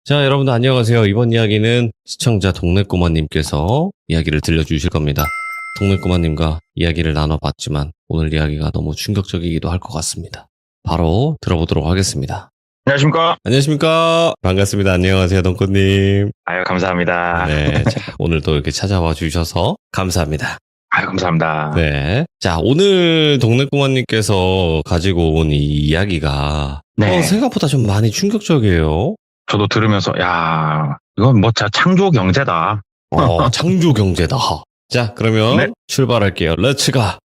자, 여러분들 안녕하세요. 이번 이야기는 시청자 동네꼬마님께서 이야기를 들려주실 겁니다. 동네꼬마님과 이야기를 나눠봤지만 오늘 이야기가 너무 충격적이기도 할 것 같습니다. 바로 들어보도록 하겠습니다. 안녕하십니까? 안녕하십니까? 반갑습니다. 안녕하세요, 동꼬님. 아유, 감사합니다. 네, 자, 오늘도 이렇게 찾아와 주셔서 감사합니다. 아유, 감사합니다. 네. 자, 오늘 동네꼬마님께서 가지고 온 이 이야기가 네. 생각보다 좀 많이 충격적이에요. 저도 들으면서, 야, 이건 뭐, 창조 경제다. 창조 경제다. 자, 그러면 네. 출발할게요. 렛츠가.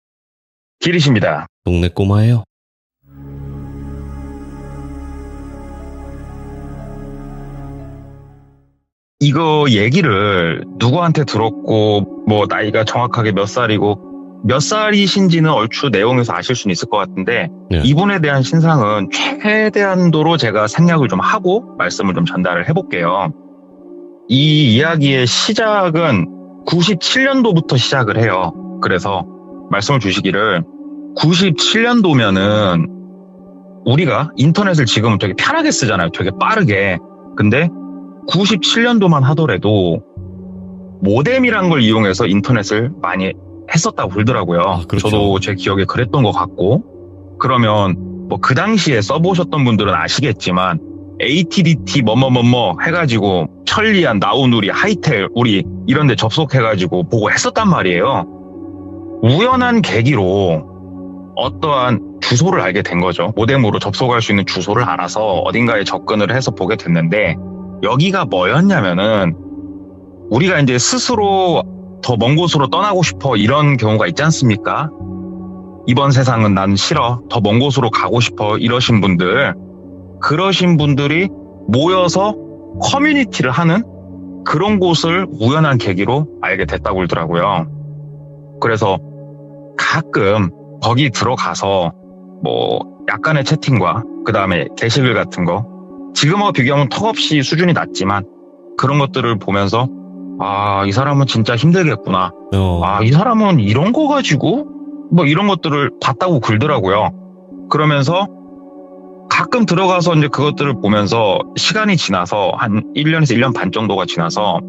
길이십니다. 동네 꼬마예요. 이거 얘기를 누구한테 들었고, 뭐, 나이가 정확하게 몇 살이고, 몇 살이신지는 얼추 내용에서 아실 수는 있을 것 같은데, 네. 이분에 대한 신상은 최대한도로 제가 생략을 좀 하고 말씀을 좀 전달을 해볼게요. 이 이야기의 시작은 97년도부터 시작을 해요. 그래서 말씀을 주시기를 97년도면은 우리가 인터넷을 지금 되게 편하게 쓰잖아요. 되게 빠르게. 근데 97년도만 하더라도 모뎀이란 걸 이용해서 인터넷을 많이 했었다고 그러더라고요. 그렇죠. 저도 제 기억에 그랬던 것 같고. 그러면 뭐 그 당시에 써보셨던 분들은 아시겠지만 AT&T 뭐뭐뭐뭐 해가지고 천리안, 나우누리, 하이텔 우리 이런 데 접속해가지고 보고 했었단 말이에요. 우연한 계기로 어떠한 주소를 알게 된 거죠. 모뎀으로 접속할 수 있는 주소를 알아서 어딘가에 접근을 해서 보게 됐는데 여기가 뭐였냐면은 우리가 이제 스스로 더 먼 곳으로 떠나고 싶어 이런 경우가 있지 않습니까? 이번 세상은 난 싫어. 더 먼 곳으로 가고 싶어. 이러신 분들. 그러신 분들이 모여서 커뮤니티를 하는 그런 곳을 우연한 계기로 알게 됐다고 그러더라고요. 그래서 가끔 거기 들어가서 뭐 약간의 채팅과 그 다음에 게시글 같은 거 지금하고 비교하면 턱없이 수준이 낮지만 그런 것들을 보면서 아, 이 사람은 진짜 힘들겠구나. 아, 이 사람은 이런 거 가지고 뭐 이런 것들을 봤다고 글더라고요. 그러면서 가끔 들어가서 이제 그것들을 보면서 시간이 지나서 한 1년에서 1년 반 정도가 지나서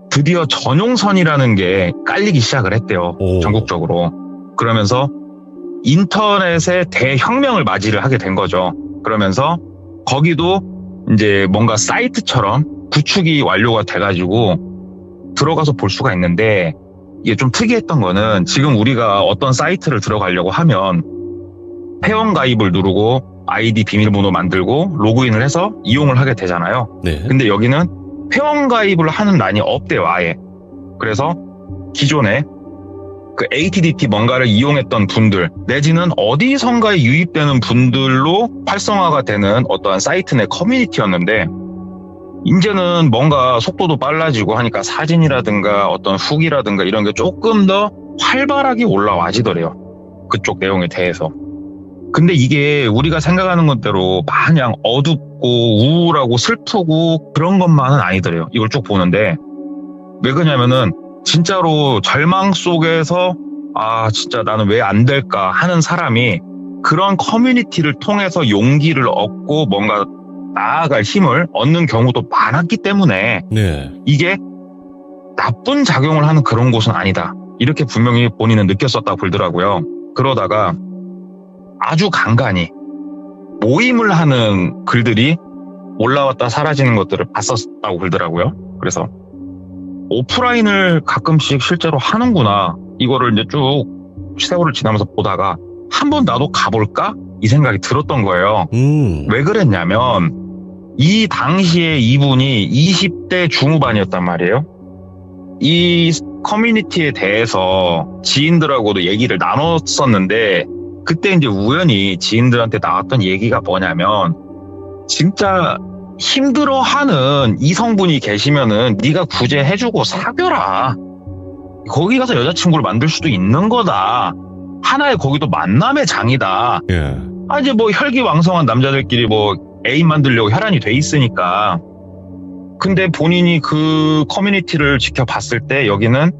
드디어 전용선이라는 게 깔리기 시작을 했대요. 전국적으로. 그러면서 인터넷의 대혁명을 맞이를 하게 된 거죠. 그러면서 거기도 이제 뭔가 사이트처럼 구축이 완료가 돼가지고 들어가서 볼 수가 있는데 이게 좀 특이했던 거는 지금 우리가 어떤 사이트를 들어가려고 하면 회원가입을 누르고 아이디 비밀번호 만들고 로그인을 해서 이용을 하게 되잖아요. 네. 근데 여기는 회원가입을 하는欄이 없대요, 아예. 그래서 기존에 그 AT&T 뭔가를 이용했던 분들 내지는 어디선가에 유입되는 분들로 활성화가 되는 어떠한 사이트 내 커뮤니티였는데 이제는 뭔가 속도도 빨라지고 하니까 사진이라든가 어떤 후기라든가 이런 게 조금 더 활발하게 올라와지더래요. 그쪽 내용에 대해서. 근데 이게 우리가 생각하는 것대로 마냥 어둡고 우울하고 슬프고 그런 것만은 아니더래요. 이걸 쭉 보는데 왜 그러냐면은 진짜로 절망 속에서 아 진짜 나는 왜 안 될까 하는 사람이 그런 커뮤니티를 통해서 용기를 얻고 뭔가 나아갈 힘을 얻는 경우도 많았기 때문에 네. 이게 나쁜 작용을 하는 그런 곳은 아니다. 이렇게 분명히 본인은 느꼈었다고 그러더라고요. 그러다가 아주 간간히 모임을 하는 글들이 올라왔다 사라지는 것들을 봤었다고 그러더라고요. 그래서 오프라인을 가끔씩 실제로 하는구나. 이거를 이제 쭉 세월을 지나면서 보다가 한번 나도 가볼까? 이 생각이 들었던 거예요. 왜 그랬냐면 이 당시에 이분이 20대 중후반이었단 말이에요. 이 커뮤니티에 대해서 지인들하고도 얘기를 나눴었는데 그때 이제 우연히 지인들한테 나왔던 얘기가 뭐냐면 진짜 힘들어하는 이성분이 계시면은 네가 구제해주고 사귀어라. 거기 가서 여자친구를 만들 수도 있는 거다. 하나의 거기도 만남의 장이다. 예. 아 이제 뭐 혈기왕성한 남자들끼리 뭐 애인 만들려고 혈안이 돼 있으니까. 근데 본인이 그 커뮤니티를 지켜봤을 때 여기는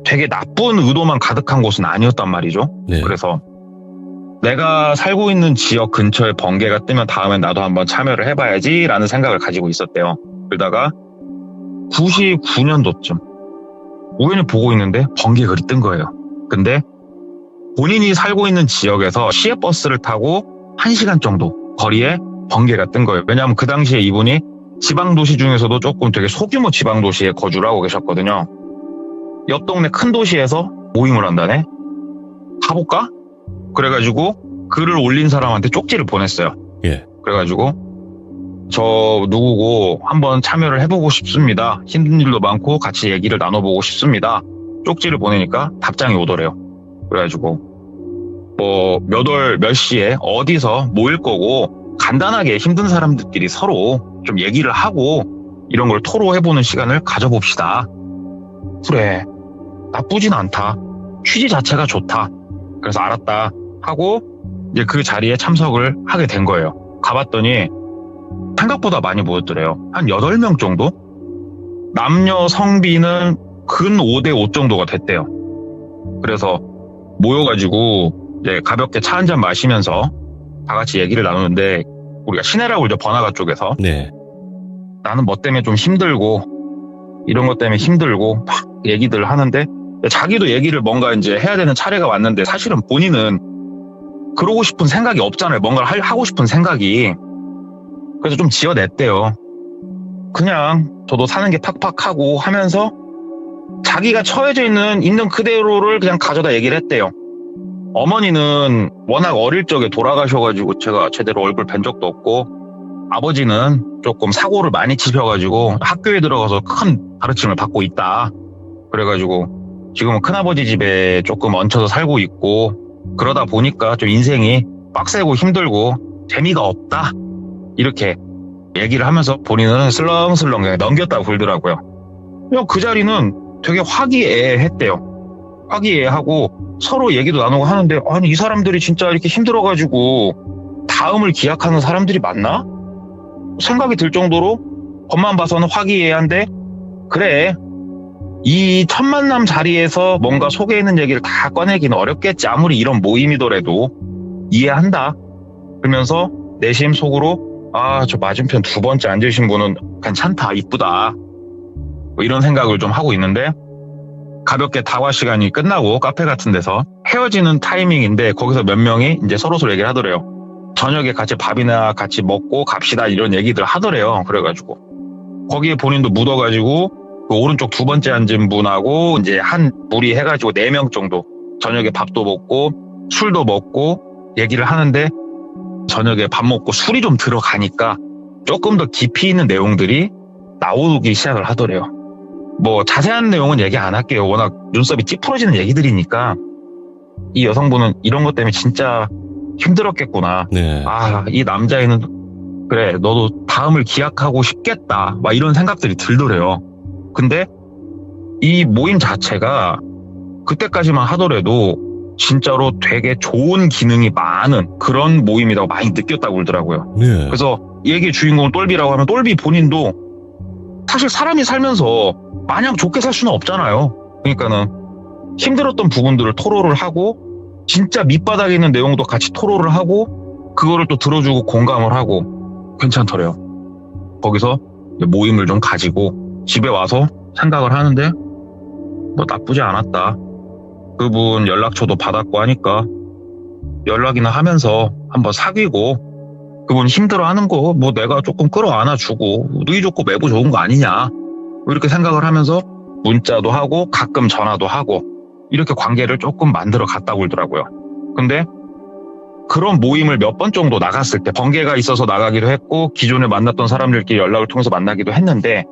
되게 나쁜 의도만 가득한 곳은 아니었단 말이죠. 네. 그래서 내가 살고 있는 지역 근처에 번개가 뜨면 다음엔 나도 한번 참여를 해봐야지라는 생각을 가지고 있었대요. 그러다가 99년도쯤 우연히 보고 있는데 번개 글이 뜬 거예요. 근데 본인이 살고 있는 지역에서 시외버스를 타고 1시간 정도 거리에 번개가 뜬 거예요. 왜냐하면 그 당시에 이분이 지방도시 중에서도 조금 되게 소규모 지방도시에 거주를 하고 계셨거든요. 옆 동네 큰 도시에서 모임을 한다네? 가볼까? 그래가지고 글을 올린 사람한테 쪽지를 보냈어요. 예. 그래가지고 저 누구고 한번 참여를 해보고 싶습니다. 힘든 일도 많고 같이 얘기를 나눠보고 싶습니다. 쪽지를 보내니까 답장이 오더래요. 그래가지고 뭐 몇 월 몇 시에 어디서 모일 거고 간단하게 힘든 사람들끼리 서로 좀 얘기를 하고 이런 걸 토로해보는 시간을 가져봅시다. 그래, 나쁘진 않다. 취지 자체가 좋다. 그래서 알았다 하고 이제 그 자리에 참석을 하게 된 거예요. 가봤더니 생각보다 많이 모였더래요. 한 8명 정도? 남녀 성비는 근 5대5 정도가 됐대요. 그래서 모여가지고 이제 가볍게 차 한잔 마시면서 다 같이 얘기를 나누는데 우리가 시내라고 이제 번화가 쪽에서 네. 나는 뭐 때문에 좀 힘들고 이런 것 때문에 힘들고 막 얘기들 하는데 자기도 얘기를 뭔가 이제 해야 되는 차례가 왔는데 사실은 본인은 그러고 싶은 생각이 없잖아요. 뭔가를 하고 싶은 생각이. 그래서 좀 지어냈대요. 그냥 저도 사는 게 팍팍하고 하면서 자기가 처해져 있는 그대로를 그냥 가져다 얘기를 했대요. 어머니는 워낙 어릴 적에 돌아가셔가지고 제가 제대로 얼굴 뵌 적도 없고 아버지는 조금 사고를 많이 치셔가지고 학교에 들어가서 큰 가르침을 받고 있다. 그래가지고 지금은 큰아버지 집에 조금 얹혀서 살고 있고 그러다 보니까 좀 인생이 빡세고 힘들고 재미가 없다. 이렇게 얘기를 하면서 본인은 슬렁슬렁 그냥 넘겼다고 그러더라고요. 그냥 그 자리는 되게 화기애애했대요. 화기애애하고 서로 얘기도 나누고 하는데 아니 이 사람들이 진짜 이렇게 힘들어가지고 다음을 기약하는 사람들이 맞나? 생각이 들 정도로 겉만 봐서는 화기애애한데 그래 이 첫 만남 자리에서 뭔가 속에 있는 얘기를 다 꺼내기는 어렵겠지. 아무리 이런 모임이더라도 이해한다. 그러면서 내심 속으로 아, 저 맞은편 두 번째 앉으신 분은 괜찮다, 이쁘다. 뭐 이런 생각을 좀 하고 있는데 가볍게 다과 시간이 끝나고 카페 같은 데서 헤어지는 타이밍인데 거기서 몇 명이 이제 서로서로 얘기를 하더래요. 저녁에 같이 밥이나 같이 먹고 갑시다 이런 얘기들 하더래요. 그래가지고 거기에 본인도 묻어가지고 그 오른쪽 두 번째 앉은 분하고 이제 한 무리 해가지고 4명 정도 저녁에 밥도 먹고 술도 먹고 얘기를 하는데 저녁에 밥 먹고 술이 좀 들어가니까 조금 더 깊이 있는 내용들이 나오기 시작을 하더래요. 뭐 자세한 내용은 얘기 안 할게요. 워낙 눈썹이 찌푸러지는 얘기들이니까 이 여성분은 이런 것 때문에 진짜 힘들었겠구나. 네. 아, 이 남자애는 그래 너도 다음을 기약하고 싶겠다. 막 이런 생각들이 들더래요. 근데 이 모임 자체가 그때까지만 하더라도 진짜로 되게 좋은 기능이 많은 그런 모임이라고 많이 느꼈다고 그러더라고요. 네. 그래서 이 얘기의 주인공은 똘비라고 하면 똘비 본인도 사실 사람이 살면서 마냥 좋게 살 수는 없잖아요. 그러니까는 힘들었던 부분들을 토로를 하고 진짜 밑바닥에 있는 내용도 같이 토로를 하고 그거를 또 들어주고 공감을 하고 괜찮더래요. 거기서 모임을 좀 가지고 집에 와서 생각을 하는데 뭐 나쁘지 않았다. 그분 연락처도 받았고 하니까 연락이나 하면서 한번 사귀고 그분 힘들어하는 거 뭐 내가 조금 끌어안아주고 누이 좋고 매부 좋은 거 아니냐 이렇게 생각을 하면서 문자도 하고 가끔 전화도 하고 이렇게 관계를 조금 만들어 갔다고 그러더라고요. 근데 그런 모임을 몇 번 정도 나갔을 때 번개가 있어서 나가기도 했고 기존에 만났던 사람들끼리 연락을 통해서 만나기도 했는데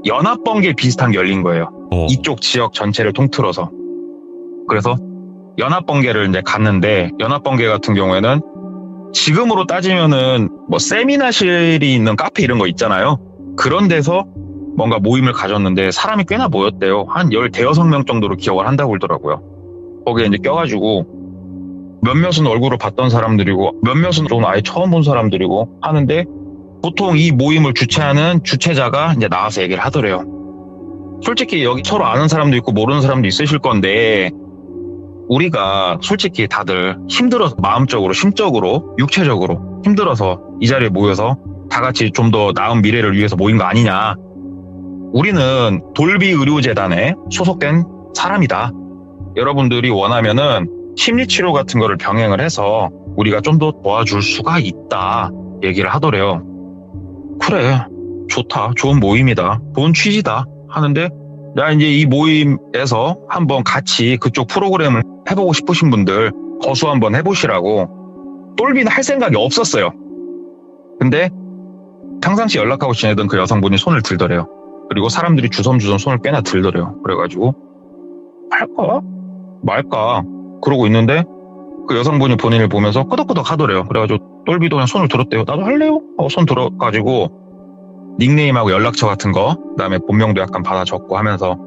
연합번개 비슷한 게 열린 거예요. 이쪽 지역 전체를 통틀어서. 그래서 연합번개를 이제 갔는데 연합번개 같은 경우에는 지금으로 따지면은 뭐 세미나실이 있는 카페 이런 거 있잖아요. 그런 데서 뭔가 모임을 가졌는데 사람이 꽤나 모였대요. 한 15명 정도로 기억을 한다고 그러더라고요. 거기에 이제 껴가지고 몇몇은 얼굴을 봤던 사람들이고 몇몇은 좀 아예 처음 본 사람들이고 하는데 보통 이 모임을 주최하는 주최자가 이제 나와서 얘기를 하더래요. 솔직히 여기 서로 아는 사람도 있고 모르는 사람도 있으실 건데 우리가 솔직히 다들 힘들어서 마음적으로, 심적으로, 육체적으로 힘들어서 이 자리에 모여서 다 같이 좀 더 나은 미래를 위해서 모인 거 아니냐. 우리는 돌비 의료재단에 소속된 사람이다. 여러분들이 원하면은 심리치료 같은 거를 병행을 해서 우리가 좀 더 도와줄 수가 있다 얘기를 하더래요. 그래, 좋다, 좋은 모임이다, 좋은 취지다 하는데, 나 이제 이 모임에서 한번 같이 그쪽 프로그램을 해보고 싶으신 분들 거수 한번 해보시라고. 똘비는 할 생각이 없었어요. 근데 평상시 연락하고 지내던 그 여성분이 손을 들더래요. 그리고 사람들이 주섬주섬 손을 꽤나 들더래요. 그래가지고 할까 말까 그러고 있는데 그 여성분이 본인을 보면서 끄덕끄덕 하더래요. 그래가지고 똘비도 그냥 손을 들었대요. 나도 할래요? 하고 손 들어가지고 닉네임하고 연락처 같은 거, 그다음에 본명도 약간 받아 적고 하면서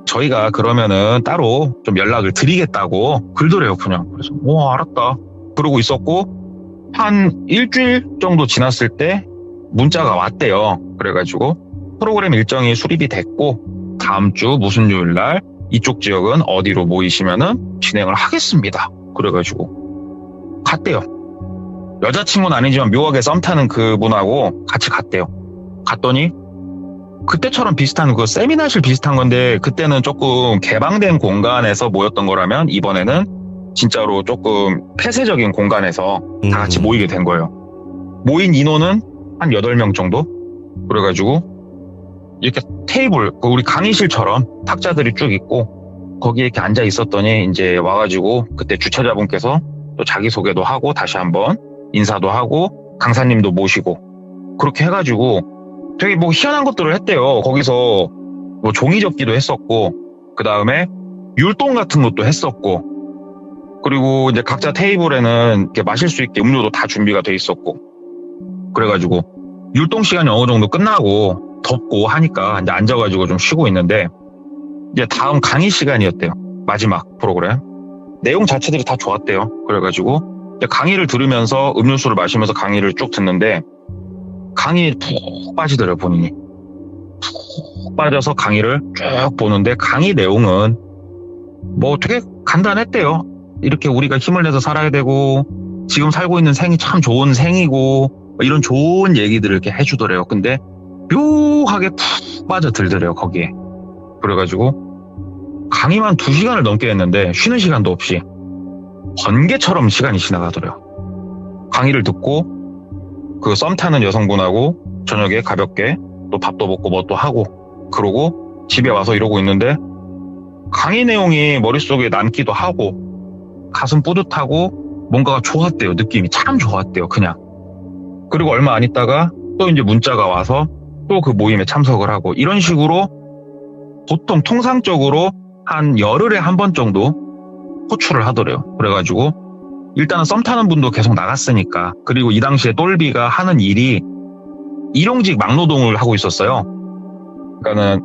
저희가 그러면은 따로 좀 연락을 드리겠다고 글더래요, 그냥. 그래서 알았다 그러고 있었고, 한 일주일 정도 지났을 때 문자가 왔대요. 그래가지고 프로그램 일정이 수립이 됐고 다음 주 무슨 요일 날 이쪽 지역은 어디로 모이시면은 진행을 하겠습니다. 그래가지고 갔대요. 여자친구는 아니지만 묘하게 썸 타는 그분하고 같이 갔대요. 갔더니 그때처럼 비슷한 그 세미나실 비슷한 건데, 그때는 조금 개방된 공간에서 모였던 거라면 이번에는 진짜로 조금 폐쇄적인 공간에서 다 같이 모이게 된 거예요. 모인 인원은 한 8명 정도? 그래가지고 이렇게 테이블, 우리 강의실처럼 탁자들이 쭉 있고 거기에 이렇게 앉아 있었더니 이제 와가지고 그때 주최자분께서 또 자기소개도 하고 다시 한번 인사도 하고 강사님도 모시고 그렇게 해가지고 되게 뭐 희한한 것들을 했대요. 거기서 뭐 종이 접기도 했었고, 그 다음에 율동 같은 것도 했었고, 그리고 이제 각자 테이블에는 이렇게 마실 수 있게 음료도 다 준비가 돼 있었고, 그래가지고 율동 시간이 어느 정도 끝나고 덥고 하니까 이제 앉아가지고 좀 쉬고 있는데, 이제 다음 강의 시간이었대요. 마지막 프로그램. 내용 자체들이 다 좋았대요. 그래가지고 이제 강의를 들으면서 음료수를 마시면서 강의를 쭉 듣는데, 강의에 푹 빠지더래요, 본인이. 푹 빠져서 강의를 쭉 보는데 강의 내용은 뭐 되게 간단했대요. 이렇게 우리가 힘을 내서 살아야 되고 지금 살고 있는 생이 참 좋은 생이고 이런 좋은 얘기들을 이렇게 해주더래요. 근데 묘하게 푹 빠져들더래요, 거기에. 그래가지고 강의만 2시간을 넘게 했는데 쉬는 시간도 없이 번개처럼 시간이 지나가더래요. 강의를 듣고 그 썸 타는 여성분하고 저녁에 가볍게 또 밥도 먹고 뭐 또 하고 그러고 집에 와서 이러고 있는데 강의 내용이 머릿속에 남기도 하고 가슴 뿌듯하고 뭔가가 좋았대요. 느낌이 참 좋았대요, 그냥. 그리고 얼마 안 있다가 또 이제 문자가 와서 또 그 모임에 참석을 하고, 이런 식으로 보통 통상적으로 한 열흘에 한 번 정도 호출을 하더래요. 그래가지고 일단은 썸 타는 분도 계속 나갔으니까, 그리고 이 당시에 똘비가 하는 일이 일용직 막노동을 하고 있었어요. 그러니까는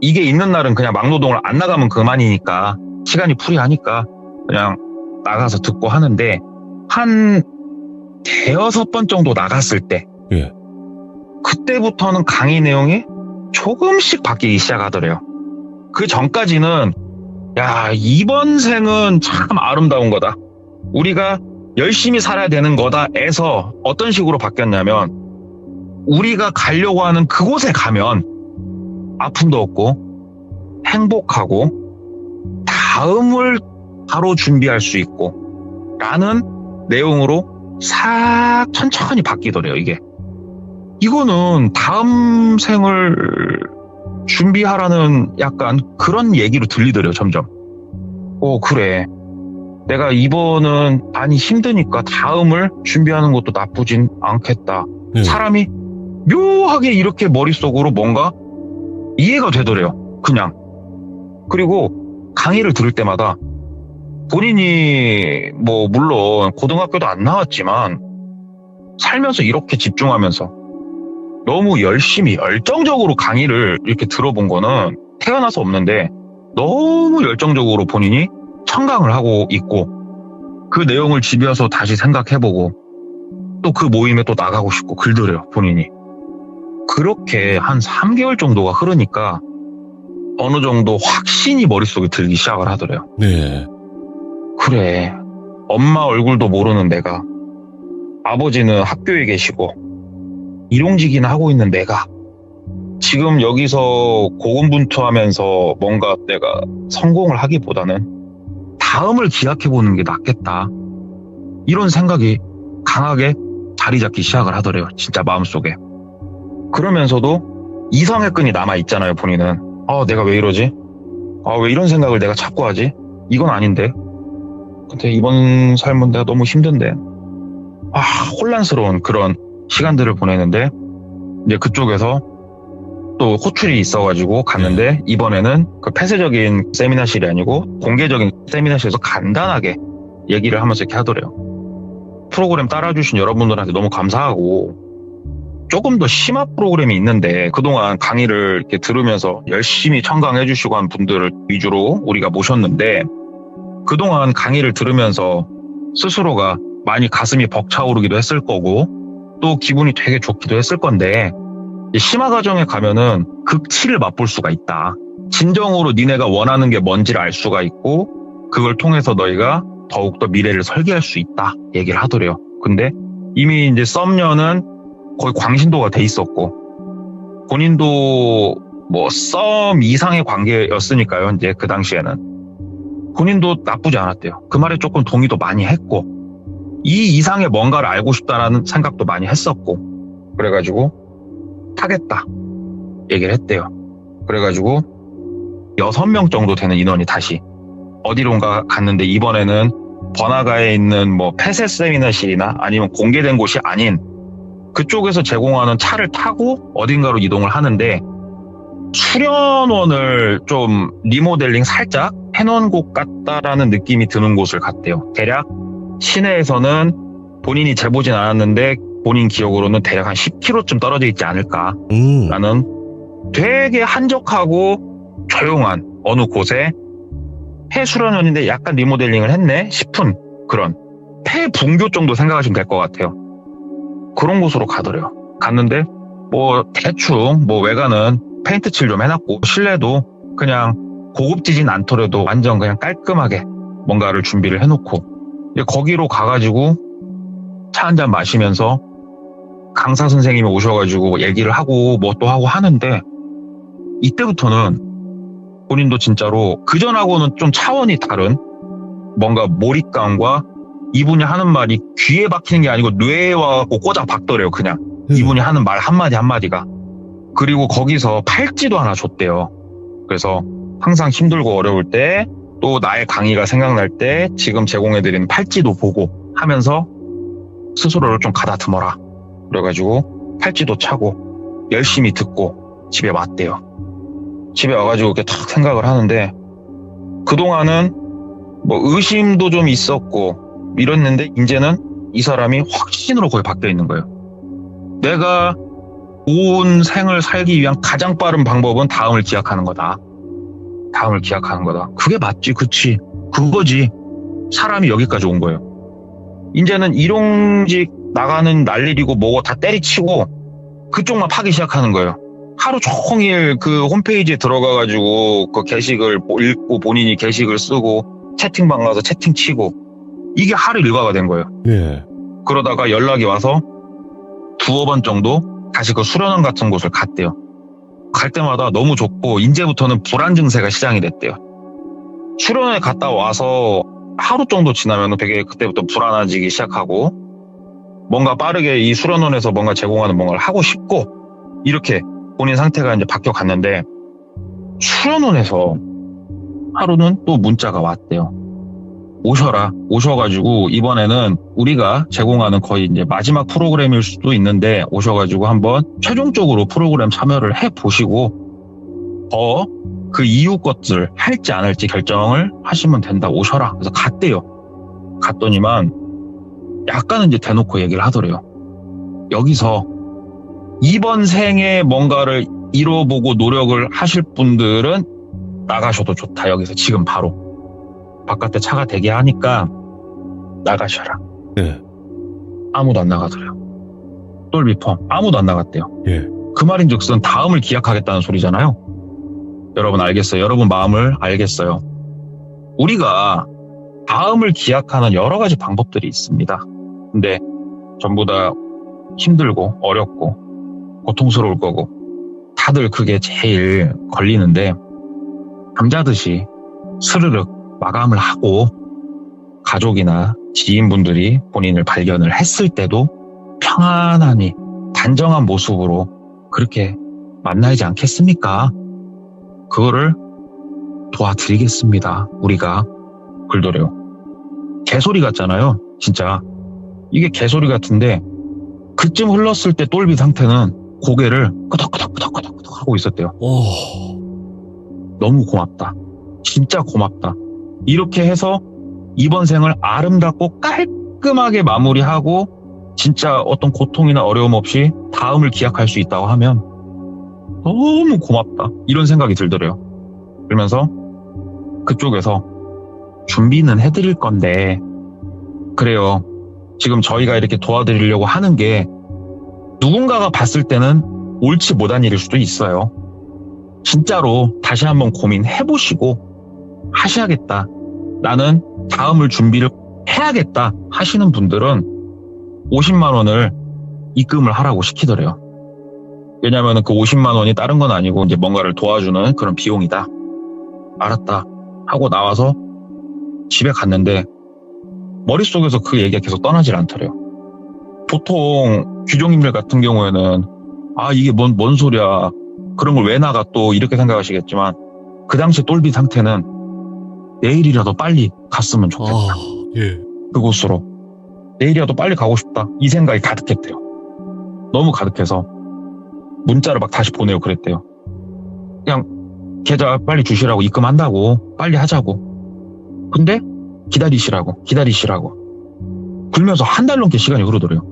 이게 있는 날은 그냥 막노동을 안 나가면 그만이니까 시간이 풀이하니까 그냥 나가서 듣고 하는데, 한 5-6번 정도 나갔을 때 예. 그때부터는 강의 내용이 조금씩 바뀌기 시작하더래요. 그 전까지는 야, 이번 생은 참 아름다운 거다, 우리가 열심히 살아야 되는 거다에서 어떤 식으로 바뀌었냐면, 우리가 가려고 하는 그곳에 가면 아픔도 없고 행복하고 다음을 바로 준비할 수 있고 라는 내용으로 싹 천천히 바뀌더래요. 이거는 다음 생을 준비하라는 약간 그런 얘기로 들리더래요, 점점. 그래, 내가 이번은 많이 힘드니까 다음을 준비하는 것도 나쁘진 않겠다. 사람이 묘하게 이렇게 머릿속으로 뭔가 이해가 되더래요, 그냥. 그리고 강의를 들을 때마다 본인이 뭐 물론 고등학교도 안 나왔지만 살면서 이렇게 집중하면서 너무 열심히 열정적으로 강의를 이렇게 들어본 거는 태어나서 없는데, 너무 열정적으로 본인이 청강을 하고 있고 그 내용을 집에 와서 다시 생각해보고 또 그 모임에 또 나가고 싶고 그러더래요, 본인이. 그렇게 한 3개월 정도가 흐르니까 어느 정도 확신이 머릿속에 들기 시작을 하더래요. 네. 그래, 엄마 얼굴도 모르는 내가, 아버지는 학교에 계시고 일용직이나 하고 있는 내가 지금 여기서 고군분투하면서 뭔가 내가 성공을 하기보다는 다음을 기약해보는 게 낫겠다. 이런 생각이 강하게 자리 잡기 시작을 하더래요. 진짜 마음속에. 그러면서도 이성의 끈이 남아있잖아요, 본인은. 내가 왜 이러지? 왜 이런 생각을 내가 자꾸 하지? 이건 아닌데. 근데 이번 삶은 내가 너무 힘든데. 혼란스러운 그런 시간들을 보내는데, 이제 그쪽에서 또 호출이 있어가지고 갔는데, 이번에는 그 폐쇄적인 세미나실이 아니고 공개적인 세미나실에서 간단하게 얘기를 하면서 이렇게 하더래요. 프로그램 따라주신 여러분들한테 너무 감사하고, 조금 더 심화 프로그램이 있는데 그동안 강의를 이렇게 들으면서 열심히 청강해 주시고 한 분들을 위주로 우리가 모셨는데, 그동안 강의를 들으면서 스스로가 많이 가슴이 벅차오르기도 했을 거고 또 기분이 되게 좋기도 했을 건데, 심화 과정에 가면은 극치를 맛볼 수가 있다. 진정으로 니네가 원하는 게 뭔지를 알 수가 있고 그걸 통해서 너희가 더욱더 미래를 설계할 수 있다 얘기를 하더래요. 근데 이미 이제 썸녀는 거의 광신도가 돼 있었고 본인도 뭐 썸 이상의 관계였으니까요. 이제 그 당시에는 본인도 나쁘지 않았대요. 그 말에 조금 동의도 많이 했고 이 이상의 뭔가를 알고 싶다라는 생각도 많이 했었고, 그래가지고 타겠다 얘기를 했대요. 그래가지고 6명 정도 되는 인원이 다시 어디론가 갔는데, 이번에는 번화가에 있는 뭐 폐쇄 세미나실이나 아니면 공개된 곳이 아닌 그쪽에서 제공하는 차를 타고 어딘가로 이동을 하는데, 수련원을 좀 리모델링 살짝 해놓은 곳 같다라는 느낌이 드는 곳을 갔대요. 대략 시내에서는 본인이 재보진 않았는데 본인 기억으로는 대략 한 10km쯤 떨어져 있지 않을까라는 되게 한적하고 조용한 어느 곳에 폐수련원인데 약간 리모델링을 했네 싶은 그런 폐분교 정도 생각하시면 될 것 같아요. 그런 곳으로 가더래요. 갔는데 뭐 대충 뭐 외관은 페인트 칠 좀 해놨고 실내도 그냥 고급지진 않더라도 완전 그냥 깔끔하게 뭔가를 준비를 해놓고, 거기로 가가지고 차 한잔 마시면서 강사 선생님이 오셔가지고 얘기를 하고 뭐 또 하고 하는데, 이때부터는 본인도 진짜로 그전하고는 좀 차원이 다른 뭔가 몰입감과 이분이 하는 말이 귀에 박히는 게 아니고 뇌에 와갖고 꼬장 박더래요. 그냥 이분이 하는 말 한마디 한마디가. 그리고 거기서 팔찌도 하나 줬대요. 그래서 항상 힘들고 어려울 때 또 나의 강의가 생각날 때 지금 제공해드리는 팔찌도 보고 하면서 스스로를 좀 가다듬어라. 그래가지고 팔찌도 차고 열심히 듣고 집에 왔대요. 집에 와가지고 이렇게 탁 생각을 하는데, 그동안은 뭐 의심도 좀 있었고 이랬는데 이제는 이 사람이 확신으로 거의 바뀌어 있는 거예요. 내가 좋은 생을 살기 위한 가장 빠른 방법은 다음을 기약하는 거다. 다음을 기약하는 거다. 그게 맞지, 그치, 그거지. 사람이 여기까지 온 거예요. 이제는 일용직 나가는 날일이고 뭐고 다 때리치고 그쪽만 파기 시작하는 거예요. 하루 종일 그 홈페이지에 들어가가지고 그 게시글 읽고 본인이 게시글 쓰고 채팅방 가서 채팅 치고, 이게 하루 일과가 된 거예요. 예. 그러다가 연락이 와서 2-번 정도 다시 그 수련원 같은 곳을 갔대요. 갈 때마다 너무 좋고 이제부터는 불안 증세가 시작이 됐대요. 수련원에 갔다 와서 하루 정도 지나면 되게 그때부터 불안해지기 시작하고 뭔가 빠르게 이 수련원에서 뭔가 제공하는 뭔가를 하고 싶고 이렇게 본인 상태가 이제 바뀌어 갔는데, 수련원에서 하루는 또 문자가 왔대요. 오셔라. 오셔가지고 이번에는 우리가 제공하는 거의 이제 마지막 프로그램일 수도 있는데 오셔가지고 한번 최종적으로 프로그램 참여를 해보시고 그 이후 것들 할지 안 할지 결정을 하시면 된다. 오셔라. 그래서 갔대요. 갔더니만 약간은 이제 대놓고 얘기를 하더래요. 여기서 이번 생에 뭔가를 이뤄보고 노력을 하실 분들은 나가셔도 좋다. 여기서 지금 바로. 바깥에 차가 대기하니까 나가셔라. 예. 아무도 안 나가더래요. 똘비펌 아무도 안 나갔대요. 예. 그 말인즉슨 다음을 기약하겠다는 소리잖아요. 여러분 알겠어요. 여러분 마음을 알겠어요. 우리가 다음을 기약하는 여러 가지 방법들이 있습니다. 근데 전부 다 힘들고 어렵고 고통스러울 거고 다들 그게 제일 걸리는데 잠자듯이 스르륵 마감을 하고 가족이나 지인분들이 본인을 발견을 했을 때도 평안하니 단정한 모습으로 그렇게 만나지 않겠습니까? 그거를 도와드리겠습니다. 우리가 글도래요. 개소리 같잖아요. 진짜 이게 개소리 같은데 그쯤 흘렀을 때 똘비 상태는 고개를 끄덕끄덕끄덕끄덕 하고 있었대요. 너무 고맙다. 진짜 고맙다. 이렇게 해서 이번 생을 아름답고 깔끔하게 마무리하고 진짜 어떤 고통이나 어려움 없이 다음을 기약할 수 있다고 하면 너무 고맙다. 이런 생각이 들더래요. 그러면서 그쪽에서 준비는 해드릴 건데 그래요. 지금 저희가 이렇게 도와드리려고 하는 게 누군가가 봤을 때는 옳지 못한 일일 수도 있어요. 진짜로 다시 한번 고민해보시고 하셔야겠다. 나는 다음을 준비를 해야겠다 하시는 분들은 50만 원을 입금을 하라고 시키더래요. 왜냐하면 그 50만 원이 다른 건 아니고 이제 뭔가를 도와주는 그런 비용이다. 알았다 하고 나와서 집에 갔는데 머릿속에서 그 얘기가 계속 떠나질 않더래요. 보통 규종님들 같은 경우에는 이게 뭔 소리야. 그런 걸 왜 나가 또 이렇게 생각하시겠지만 그 당시 똘비 상태는 내일이라도 빨리 갔으면 좋겠다. 그곳으로 내일이라도 빨리 가고 싶다. 이 생각이 가득했대요. 너무 가득해서 문자를 막 다시 보내고 그랬대요. 그냥 계좌 빨리 주시라고 입금한다고 빨리 하자고. 근데 기다리시라고 굴면서 한 달 넘게 시간이 흐르더래요.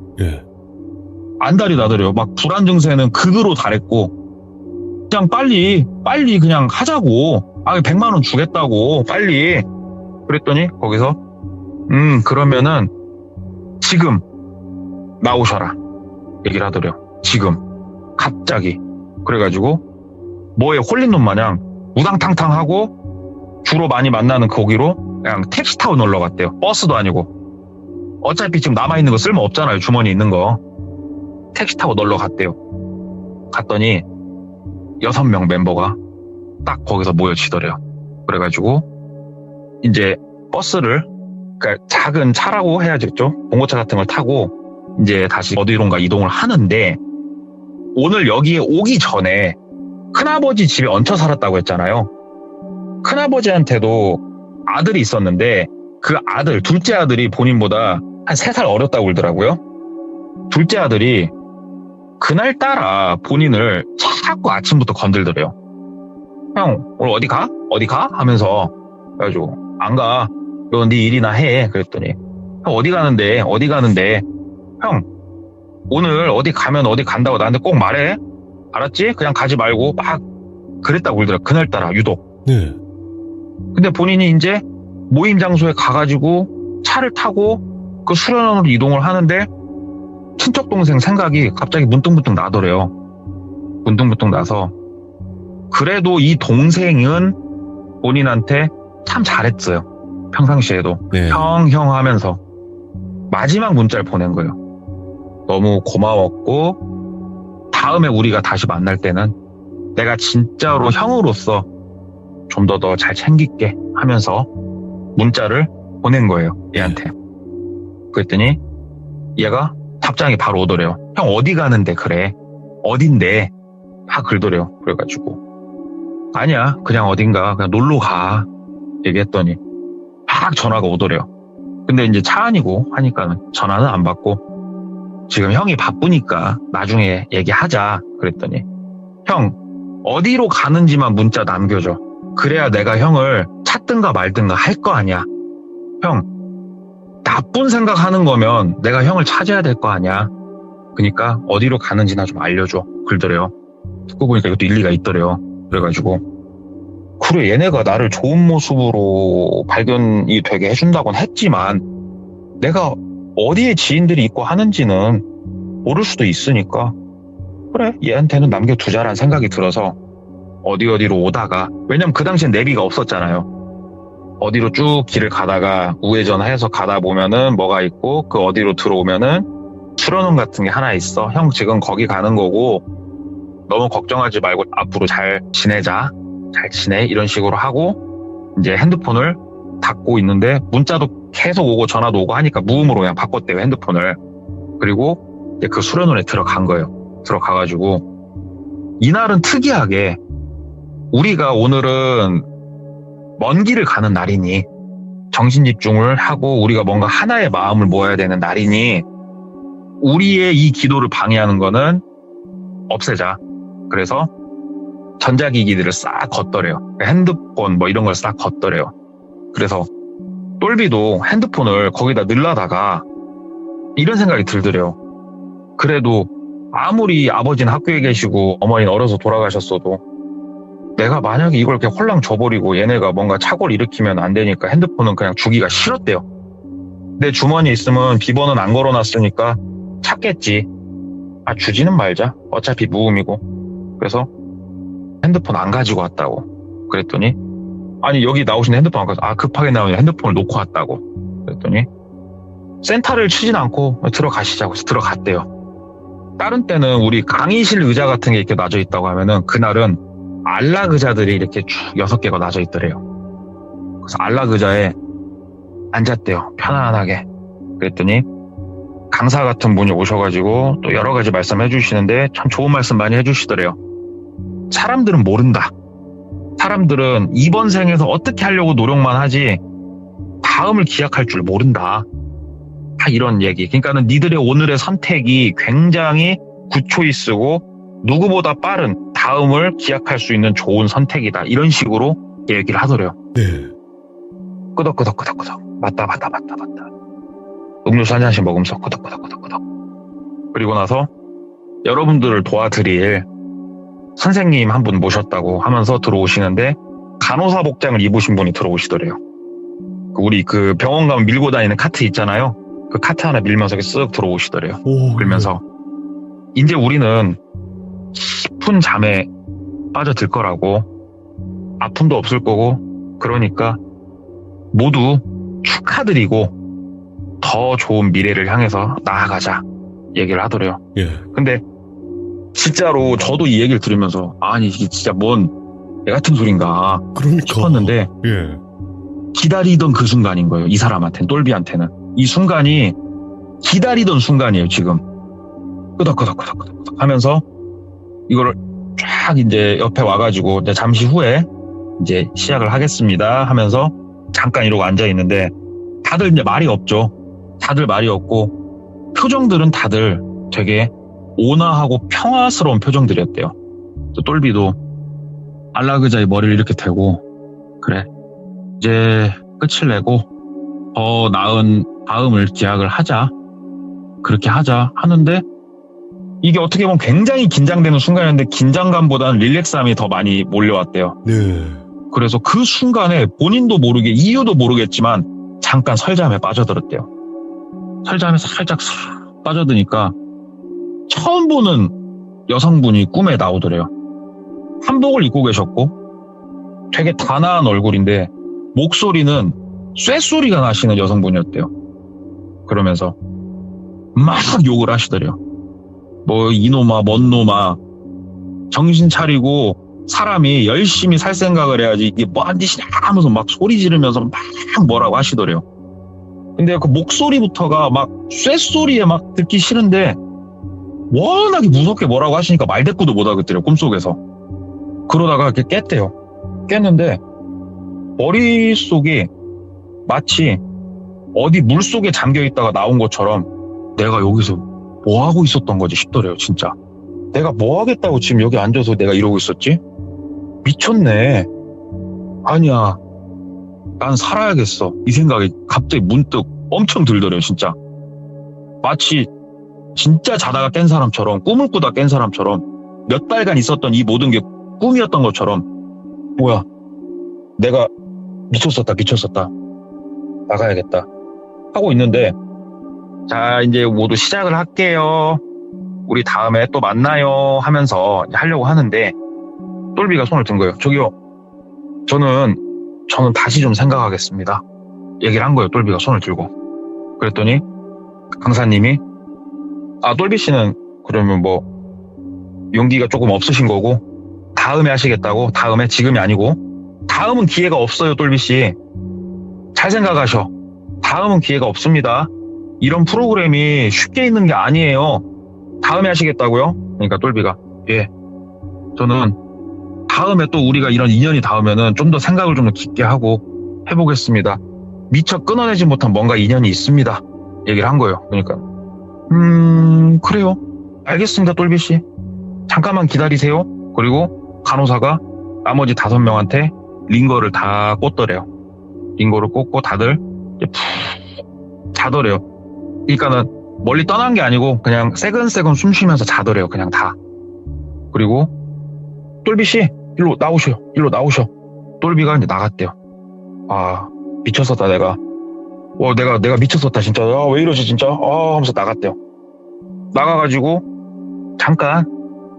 안달이 나더래요. 막 불안 증세는 극으로 달했고 그냥 빨리 그냥 하자고. 100만 원 주겠다고 빨리. 그랬더니 거기서 그러면은 지금 나오셔라 얘기를 하더래요. 지금 갑자기. 그래가지고 뭐에 홀린 놈 마냥 우당탕탕하고 주로 많이 만나는 거기로 그냥 택시 타고 놀러 갔대요. 버스도 아니고. 어차피 지금 남아있는 거 쓸모 없잖아요. 주머니 있는 거. 택시 타고 놀러 갔대요. 갔더니 6명 멤버가 딱 거기서 모여지더래요. 그래가지고 이제 버스를, 그러니까 작은 차라고 해야겠죠. 봉고차 같은 걸 타고 이제 다시 어디론가 이동을 하는데 오늘 여기에 오기 전에 큰아버지 집에 얹혀 살았다고 했잖아요. 큰아버지한테도 아들이 있었는데 그 아들, 둘째 아들이 본인보다 한 3살 어렸다고 그러더라고요. 둘째 아들이 그날따라 본인을 자꾸 아침부터 건들더래요. 형, 오늘 어디 가? 하면서. 그래가지고 안 가. 너 네 일이나 해. 그랬더니 형 어디 가는데? 형 오늘 어디 가면 어디 간다고 나한테 꼭 말해. 알았지? 그냥 가지 말고. 막 그랬다고 그러더라고요. 그날따라 유독. 근데 본인이 이제 모임 장소에 가가지고 차를 타고 그 수련원으로 이동을 하는데 친척 동생 생각이 갑자기 문득문득 나더래요. 문득문득 나서 그래도 이 동생은 본인한테 참 잘했어요. 평상시에도. 형 하면서 마지막 문자를 보낸 거예요. 너무 고마웠고 다음에 우리가 다시 만날 때는 내가 진짜로 형으로서 좀 더 잘 챙길게 하면서 문자를 보낸 거예요. 얘한테. 그랬더니 얘가 답장이 바로 오더래요. 형 어디 가는데 그래? 어딘데? 막 그러더래요. 그래가지고 아니야 그냥 어딘가 그냥 놀러 가 얘기했더니 막 전화가 오더래요. 근데 이제 차 안이고 하니까 전화는 안 받고 지금 형이 바쁘니까 나중에 얘기하자 그랬더니 형 어디로 가는지만 문자 남겨줘. 그래야 내가 형을 찾든가 말든가 할 거 아니야. 형 나쁜 생각하는 거면 내가 형을 찾아야 될 거 아니야. 그러니까 어디로 가는지나 좀 알려줘. 그러더래요. 듣고 보니까 이것도 일리가 있더래요. 그래가지고 그래 얘네가 나를 좋은 모습으로 발견이 되게 해준다곤 했지만 내가 어디에 지인들이 있고 하는지는 모를 수도 있으니까 그래 얘한테는 남겨두자라는 생각이 들어서 어디로 오다가 왜냐면 그 당시엔 내비가 없었잖아요. 어디로 쭉 길을 가다가 우회전해서 가다 보면은 뭐가 있고 그 어디로 들어오면은 수련원 같은 게 하나 있어. 형 지금 거기 가는 거고 너무 걱정하지 말고 앞으로 잘 지내자. 잘 지내. 이런 식으로 하고 이제 핸드폰을 닫고 있는데 문자도 계속 오고 전화도 오고 하니까 무음으로 그냥 바꿨대요, 핸드폰을. 그리고 이제 그 수련원에 들어간 거예요. 들어가가지고 이날은 특이하게 우리가 오늘은 먼 길을 가는 날이니 정신 집중을 하고 우리가 뭔가 하나의 마음을 모아야 되는 날이니 우리의 이 기도를 방해하는 거는 없애자. 그래서 전자기기들을 싹 걷더래요. 핸드폰 뭐 이런 걸 싹 걷더래요. 그래서 똘비도 핸드폰을 거기다 넣으려다가 이런 생각이 들더래요. 그래도 아무리 아버지는 학교에 계시고 어머니는 어려서 돌아가셨어도 내가 만약에 이걸 이렇게 홀랑 줘버리고 얘네가 뭔가 착오를 일으키면 안 되니까 핸드폰은 그냥 주기가 싫었대요. 내 주머니에 있으면 비번은 안 걸어놨으니까 찾겠지. 아, 주지는 말자. 어차피 무음이고. 그래서 핸드폰 안 가지고 왔다고. 그랬더니 아니 여기 나오신 핸드폰 안 가지고 급하게 나오는 핸드폰을 놓고 왔다고. 그랬더니 센터를 치진 않고 들어가시자고 해서 들어갔대요. 다른 때는 우리 강의실 의자 같은 게 이렇게 놔져 있다고 하면은 그날은 안락 의자들이 이렇게 쭉 6개가 놔져 있더래요. 그래서 안락 의자에 앉았대요. 편안하게. 그랬더니 강사 같은 분이 오셔가지고 또 여러 가지 말씀해 주시는데 참 좋은 말씀 많이 해주시더래요. 사람들은 모른다. 사람들은 이번 생에서 어떻게 하려고 노력만 하지 다음을 기약할 줄 모른다. 다 이런 얘기. 그러니까는 니들의 오늘의 선택이 굉장히 굿초이스고 누구보다 빠른 다음을 기약할 수 있는 좋은 선택이다. 이런 식으로 얘기를 하더래요. 네. 끄덕끄덕끄덕끄덕. 맞다. 음료수 한 잔씩 먹으면서 끄덕끄덕끄덕끄덕. 그리고 나서 여러분들을 도와드릴 선생님 한 분 모셨다고 하면서 들어오시는데 간호사 복장을 입으신 분이 들어오시더래요. 우리 그 병원 가면 밀고 다니는 카트 있잖아요. 그 카트 하나 밀면서 쓱 들어오시더래요. 그러면서 이제 우리는 깊은 잠에 빠져들 거라고 아픔도 없을 거고 그러니까 모두 축하드리고 더 좋은 미래를 향해서 나아가자 얘기를 하더래요. 예. 근데 진짜로 저도 이 얘기를 들으면서 아니 이게 진짜 뭔 애 같은 소린가 그러니까. 싶었는데 예. 기다리던 그 순간인 거예요. 이 사람한테는, 똘비한테는. 이 순간이 기다리던 순간이에요. 지금 끄덕끄덕끄덕끄덕 하면서 이거를 쫙 이제 옆에 와가지고 이제 잠시 후에 이제 시작을 하겠습니다 하면서 잠깐 이러고 앉아있는데 다들 이제 말이 없죠. 다들 말이 없고 표정들은 다들 되게 온화하고 평화스러운 표정들이었대요. 똘비도 안락의자에 머리를 이렇게 대고 그래 이제 끝을 내고 더 나은 다음을 기약을 하자. 그렇게 하자 하는데 이게 어떻게 보면 굉장히 긴장되는 순간이었는데 긴장감보다는 릴렉스함이 더 많이 몰려왔대요. 네. 그래서 그 순간에 본인도 모르게 이유도 모르겠지만 잠깐 설잠에 빠져들었대요. 설잠에 살짝 싹 빠져드니까 처음 보는 여성분이 꿈에 나오더래요. 한복을 입고 계셨고 되게 단아한 얼굴인데 목소리는 쇠소리가 나시는 여성분이었대요. 그러면서 막 욕을 하시더래요. 뭐 이놈아 뭔 놈아 정신 차리고 사람이 열심히 살 생각을 해야지 이게 뭐한 짓이냐 하면서 막 소리 지르면서 막 뭐라고 하시더래요. 근데 그 목소리부터가 막 쇠소리에 막 듣기 싫은데 워낙에 무섭게 뭐라고 하시니까 말대꾸도 못 하겠더래요. 꿈속에서. 그러다가 이렇게 깼대요. 깼는데 머릿속이 마치 어디 물속에 잠겨있다가 나온 것처럼 내가 여기서 뭐 하고 있었던 거지 싶더래요. 진짜 내가 뭐 하겠다고 지금 여기 앉아서 내가 이러고 있었지? 미쳤네. 아니야 난 살아야겠어. 이 생각이 갑자기 문득 엄청 들더래요. 진짜 마치 진짜 자다가 깬 사람처럼 꿈을 꾸다 깬 사람처럼 몇 달간 있었던 이 모든 게 꿈이었던 것처럼 뭐야 내가 미쳤었다 나가야겠다 하고 있는데 자 이제 모두 시작을 할게요. 우리 다음에 또 만나요 하면서 하려고 하는데 똘비가 손을 든 거예요. 저기요 저는 다시 좀 생각하겠습니다 얘기를 한 거예요. 똘비가 손을 들고. 그랬더니 강사님이 똘비 씨는 그러면 뭐 용기가 조금 없으신 거고 다음에 하시겠다고. 다음에, 지금이 아니고. 다음은 기회가 없어요, 똘비씨. 잘 생각하셔. 다음은 기회가 없습니다. 이런 프로그램이 쉽게 있는 게 아니에요. 다음에 하시겠다고요? 그러니까 똘비가, 예, 저는 다음에 또 우리가 이런 인연이 닿으면은 좀 더 생각을 좀 더 깊게 하고 해보겠습니다. 미처 끊어내지 못한 뭔가 인연이 있습니다. 얘기를 한 거예요. 그러니까 그래요. 알겠습니다, 똘비씨. 잠깐만 기다리세요. 그리고 간호사가 나머지 5명한테 링거를 다 꽂더래요. 링거를 꽂고 다들 이제 푹 자더래요. 그러니까는 멀리 떠난 게 아니고 그냥 새근새근 숨 쉬면서 자더래요. 그냥 다. 그리고 똘비씨 일로 나오셔. 똘비가 이제 나갔대요. 아, 미쳤었다 내가. 내가 미쳤었다 진짜. 왜 이러지 진짜. 하면서 나갔대요. 나가가지고 잠깐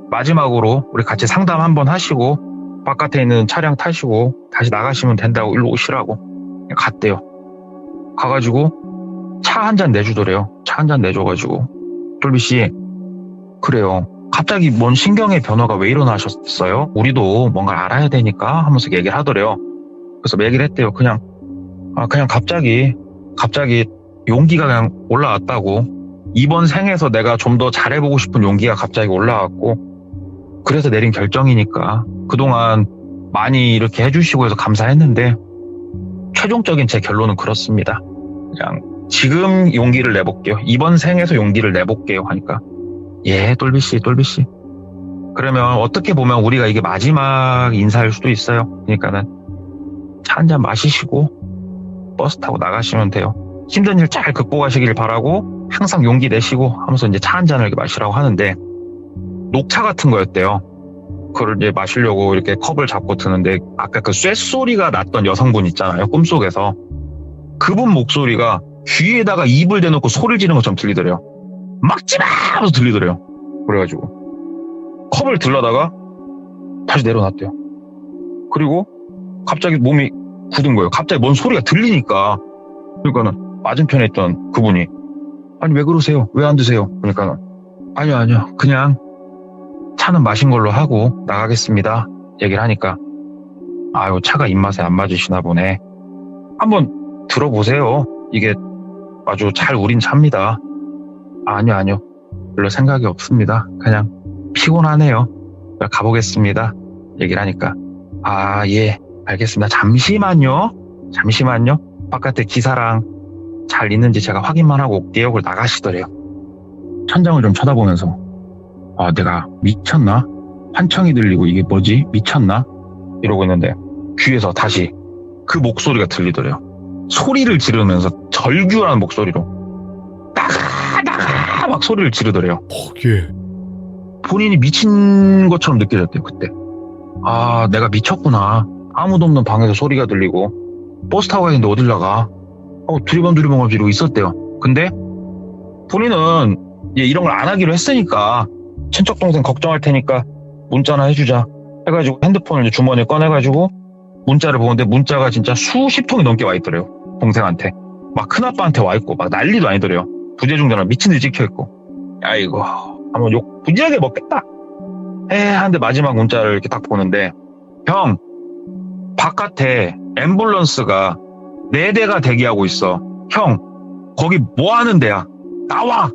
마지막으로 우리 같이 상담 한번 하시고 바깥에 있는 차량 타시고 다시 나가시면 된다고, 일로 오시라고 갔대요. 가가지고 차 한 잔 내주더래요. 차 한 잔 내줘가지고, 똘비씨, 그래요, 갑자기 뭔 신경의 변화가 왜 일어나셨어요? 우리도 뭔가 알아야 되니까 하면서 얘기를 하더래요. 그래서 얘기를 했대요. 그냥 갑자기 용기가 그냥 올라왔다고. 이번 생에서 내가 좀 더 잘해보고 싶은 용기가 갑자기 올라왔고, 그래서 내린 결정이니까 그동안 많이 이렇게 해주시고 해서 감사했는데 최종적인 제 결론은 그렇습니다. 그냥 지금 용기를 내볼게요. 이번 생에서 용기를 내볼게요. 하니까, 예, 똘비씨. 그러면 어떻게 보면 우리가 이게 마지막 인사일 수도 있어요. 그러니까는 차 한 잔 마시시고 버스 타고 나가시면 돼요. 힘든 일 잘 극복하시길 바라고, 항상 용기 내시고 하면서 이제 차 한 잔을 이렇게 마시라고 하는데, 녹차 같은 거였대요. 그걸 이제 마시려고 이렇게 컵을 잡고 드는데, 아까 그 쇳소리가 났던 여성분 있잖아요, 꿈속에서. 그분 목소리가 귀에다가 입을 대놓고 소리를 지르는 것처럼 들리더래요. 막지마! 하면서 들리더래요. 그래가지고 컵을 들려다가 다시 내려놨대요. 그리고 갑자기 몸이 굳은 거예요. 갑자기 뭔 소리가 들리니까. 그러니까는 맞은편에 있던 그분이, 아니 왜 그러세요? 왜 안 드세요? 그러니까는, 아니요, 그냥 차는 마신 걸로 하고 나가겠습니다. 얘기를 하니까, 아유, 차가 입맛에 안 맞으시나 보네. 한번 들어보세요. 이게 아주 잘 우린 차입니다. 아니요. 별로 생각이 없습니다. 그냥 피곤하네요. 가보겠습니다. 얘기를 하니까, 아, 예, 알겠습니다. 잠시만요. 바깥에 기사랑 잘 있는지 제가 확인만 하고 올게요. 그걸 나가시더래요. 천장을 좀 쳐다보면서, 내가 미쳤나? 환청이 들리고 이게 뭐지? 미쳤나? 이러고 있는데 귀에서 다시 그 목소리가 들리더래요. 소리를 지르면서 절규하는 목소리로 나가 막 소리를 지르더래요. 예. 본인이 미친 것처럼 느껴졌대요. 그때, 아, 내가 미쳤구나. 아무도 없는 방에서 소리가 들리고 버스 타고 가는데 어딜 나가. 두리번 이러고 있었대요. 근데 본인은 이런 걸 안 하기로 했으니까, 친척 동생 걱정할 테니까 문자나 해주자 해가지고 핸드폰을 이제 주머니에 꺼내가지고 문자를 보는데, 문자가 진짜 수십 통이 넘게 와 있더래요. 동생한테, 막 큰아빠한테 와 있고, 막 난리도 아니더래요. 부재중전화 미친 듯이 찍혀 있고. 아이고, 한번 욕 부지하게 먹겠다 하는데, 마지막 문자를 이렇게 딱 보는데, 형, 바깥에 앰뷸런스가 4대가 대기하고 있어. 형, 거기 뭐 하는 데야? 나와!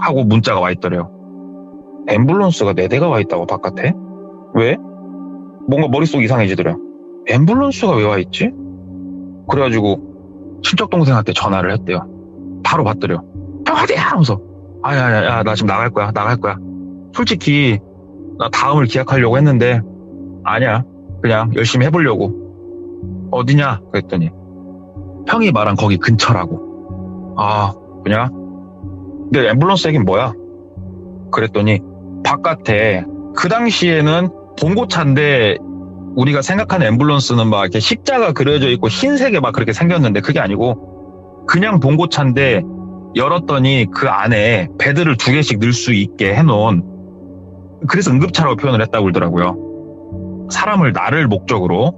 하고 문자가 와 있더래요. 앰뷸런스가 4대가 와 있다고, 바깥에? 왜? 뭔가 머릿속 이상해지더래요. 앰뷸런스가 왜 와 있지? 그래가지고 친척 동생한테 전화를 했대요. 바로 받더래요. 형, 어디야? 하면서, 야, 나 지금 나갈 거야. 솔직히 나 다음을 기약하려고 했는데 아니야, 그냥 열심히 해보려고. 어디냐? 그랬더니 형이 말한 거기 근처라고. 아, 그냥? 근데 앰뷸런스 얘기는 뭐야? 그랬더니 바깥에 그 당시에는 봉고차인데, 우리가 생각하는 앰뷸런스는 막 이렇게 십자가 그려져 있고 흰색에 막 그렇게 생겼는데, 그게 아니고 그냥 봉고차인데 열었더니 그 안에 베드를 2개씩 넣을 수 있게 해놓은, 그래서 응급차라고 표현을 했다고 그러더라고요. 사람을 나를 목적으로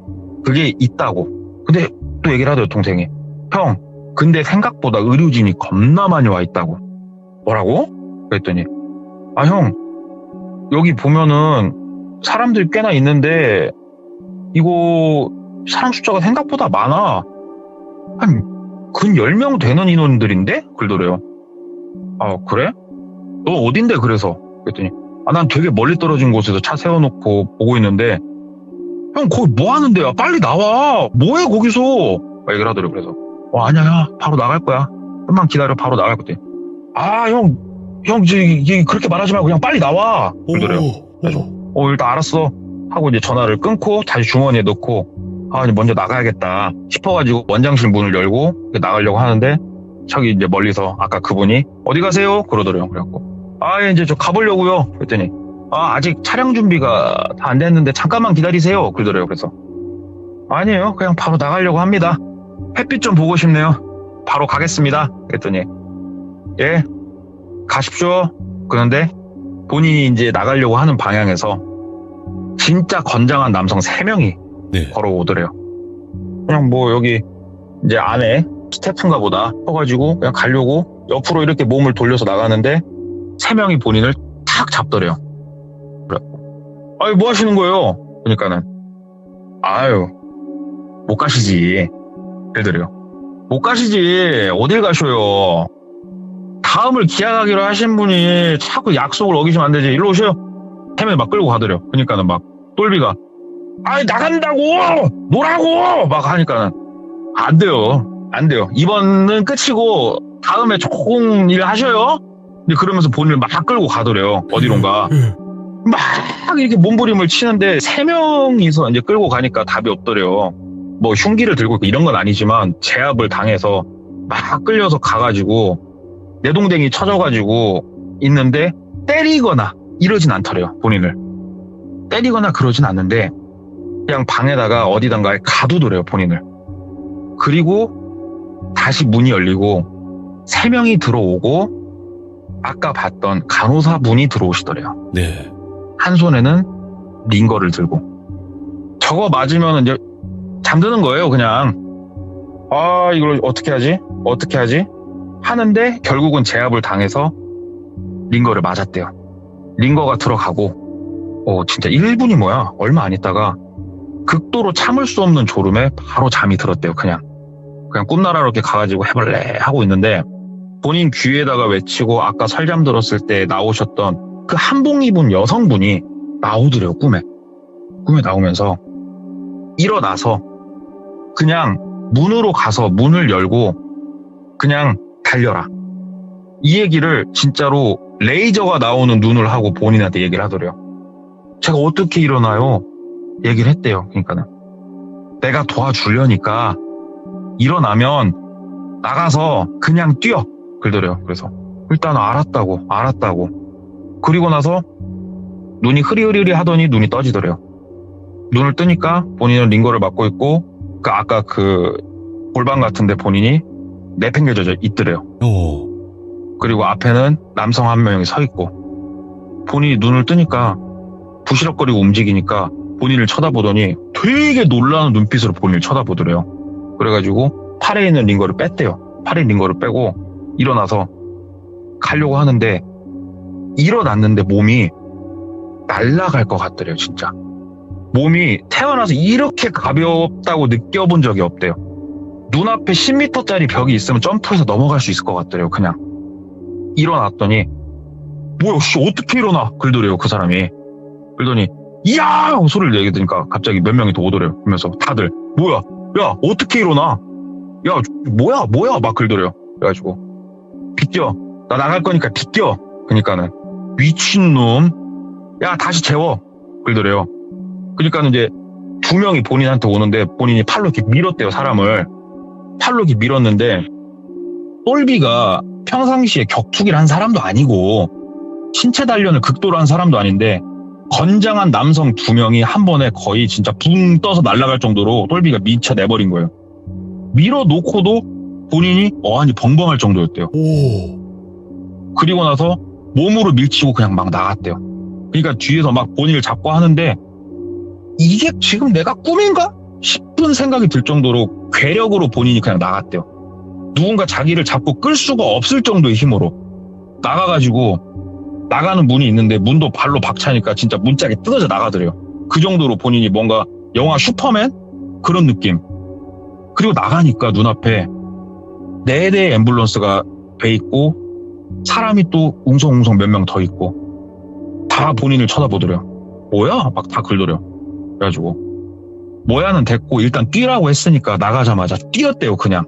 그게 있다고. 근데 또 얘기를 하더라고요, 동생이. 형, 근데 생각보다 의료진이 겁나 많이 와 있다고. 뭐라고? 그랬더니, 형, 여기 보면은 사람들이 꽤나 있는데 이거 사람 숫자가 생각보다 많아. 근 10명 되는 인원들인데? 그러더래요. 아, 그래? 너 어딘데? 그래서 그랬더니 난 되게 멀리 떨어진 곳에서 차 세워놓고 보고 있는데 형 거기 뭐 하는데요? 빨리 나와. 뭐해 거기서? 막 얘기를 하더래요. 그래서 아니야 바로 나갈 거야. 좀만 기다려 바로 나갈 거대. 형 그렇게 말하지 말고 그냥 빨리 나와. 그러더래요. 그래서 일단 알았어 하고 이제 전화를 끊고 다시 주머니에 넣고 이제 먼저 나가야겠다 싶어가지고 원장실 문을 열고 나가려고 하는데 저기 이제 멀리서 아까 그분이 어디 가세요? 그러더래요. 그래갖고 이제 저 가보려고요. 그랬더니 아직 촬영 준비가 다 안 됐는데 잠깐만 기다리세요. 그러더래요. 그래서 아니에요. 그냥 바로 나가려고 합니다. 햇빛 좀 보고 싶네요. 바로 가겠습니다. 그랬더니 예 가십시오. 그런데 본인이 이제 나가려고 하는 방향에서 진짜 건장한 남성 3명이 네. 걸어오더래요. 그냥 뭐 여기 이제 안에 스태프인가 보다 해가지고 그냥 가려고 옆으로 이렇게 몸을 돌려서 나가는데 3명이 본인을 탁 잡더래요. 그래갖고 뭐 하시는 거예요? 그러니까는 못 가시지. 그러더래요. 못 가시지. 어딜 가셔요. 다음을 기약하기로 하신 분이 자꾸 약속을 어기시면 안 되지. 일로 오세요. 햄을 막 끌고 가더래요. 그러니까는 막 똘비가 나간다고 노라고 막 하니까는 안 돼요. 이번은 끝이고 다음에 좋은 일 하셔요. 근데 그러면서 본인을 막 끌고 가더래요. 어디론가. 막 이렇게 몸부림을 치는데 3명이서 이제 끌고 가니까 답이 없더래요. 뭐 흉기를 들고 있고 이런 건 아니지만 제압을 당해서 막 끌려서 가가지고 내동댕이 쳐져가지고 있는데 때리거나 이러진 않더래요. 본인을 때리거나 그러진 않는데 그냥 방에다가 어디단가에 가두더래요. 본인을. 그리고 다시 문이 열리고 3명이 들어오고 아까 봤던 간호사분이 들어오시더래요. 네. 한 손에는 링거를 들고 저거 맞으면 이제 잠드는 거예요. 그냥 이걸 어떻게 하지 하는데 결국은 제압을 당해서 링거를 맞았대요. 링거가 들어가고 진짜 1분이 뭐야 얼마 안 있다가 극도로 참을 수 없는 졸음에 바로 잠이 들었대요. 그냥 꿈나라로 이렇게 가가지고 해볼래 하고 있는데 본인 귀에다가 외치고 아까 설잠 들었을 때 나오셨던 그 한복 입은 여성분이 나오더래요. 꿈에 나오면서 일어나서 그냥 문으로 가서 문을 열고 그냥 달려라. 이 얘기를 진짜로 레이저가 나오는 눈을 하고 본인한테 얘기를 하더래요. 제가 어떻게 일어나요? 얘기를 했대요. 그러니까는 내가 도와주려니까 일어나면 나가서 그냥 뛰어. 그러더래요. 그래서 일단 알았다고. 그리고 나서 눈이 흐리흐리 하더니 눈이 떠지더래요. 눈을 뜨니까 본인은 링거를 맞고 있고 아까 그 골반 같은데 본인이 내팽개져 있더래요. 그리고 앞에는 남성 한 명이 서 있고 본인이 눈을 뜨니까 부시럭거리고 움직이니까 본인을 쳐다보더니 되게 놀라는 눈빛으로 본인을 쳐다보더래요. 그래가지고 팔에 있는 링거를 뺐대요. 팔에 링거를 빼고 일어나서 가려고 하는데 일어났는데 몸이 날아갈 것 같더래요. 진짜 몸이 태어나서 이렇게 가볍다고 느껴본 적이 없대요. 눈앞에 10m짜리 벽이 있으면 점프해서 넘어갈 수 있을 것 같더래요. 그냥 일어났더니 뭐야 어떻게 일어나 그러더래요. 그 사람이. 그러더니 이야 하고 소리를 내게 되니까 갑자기 몇 명이 더 오더래요. 그러면서 다들 뭐야 야 어떻게 일어나 야 뭐야 막 그러더래요. 그래가지고 비껴 나 나갈 거니까 비껴. 그러니까는 미친놈 야 다시 재워 그러더래요. 그러니까는 이제 2명이 본인한테 오는데 본인이 팔로 이렇게 밀었대요. 사람을 팔로 이렇게 밀었는데 똘비가 평상시에 격투기를 한 사람도 아니고 신체 단련을 극도로 한 사람도 아닌데 건장한 남성 2명이 한 번에 거의 진짜 붕 떠서 날아갈 정도로 똘비가 미쳐 내버린 거예요. 밀어놓고도 본인이 어안이 벙벙할 정도였대요. 그리고 나서 몸으로 밀치고 그냥 막 나갔대요. 그러니까 뒤에서 막 본인을 잡고 하는데 이게 지금 내가 꿈인가? 싶은 생각이 들 정도로 괴력으로 본인이 그냥 나갔대요. 누군가 자기를 잡고 끌 수가 없을 정도의 힘으로 나가가지고 나가는 문이 있는데 문도 발로 박차니까 진짜 문짝이 뜯어져 나가더래요. 그 정도로 본인이 뭔가 영화 슈퍼맨? 그런 느낌. 그리고 나가니까 눈앞에 4대의 앰뷸런스가 돼 있고 사람이 또 웅성웅성 몇 명 더 있고 다 본인을 쳐다보더래요. 뭐야? 막 다 긁더래요. 그래가지고 뭐야는 됐고 일단 뛰라고 했으니까 나가자마자 뛰었대요. 그냥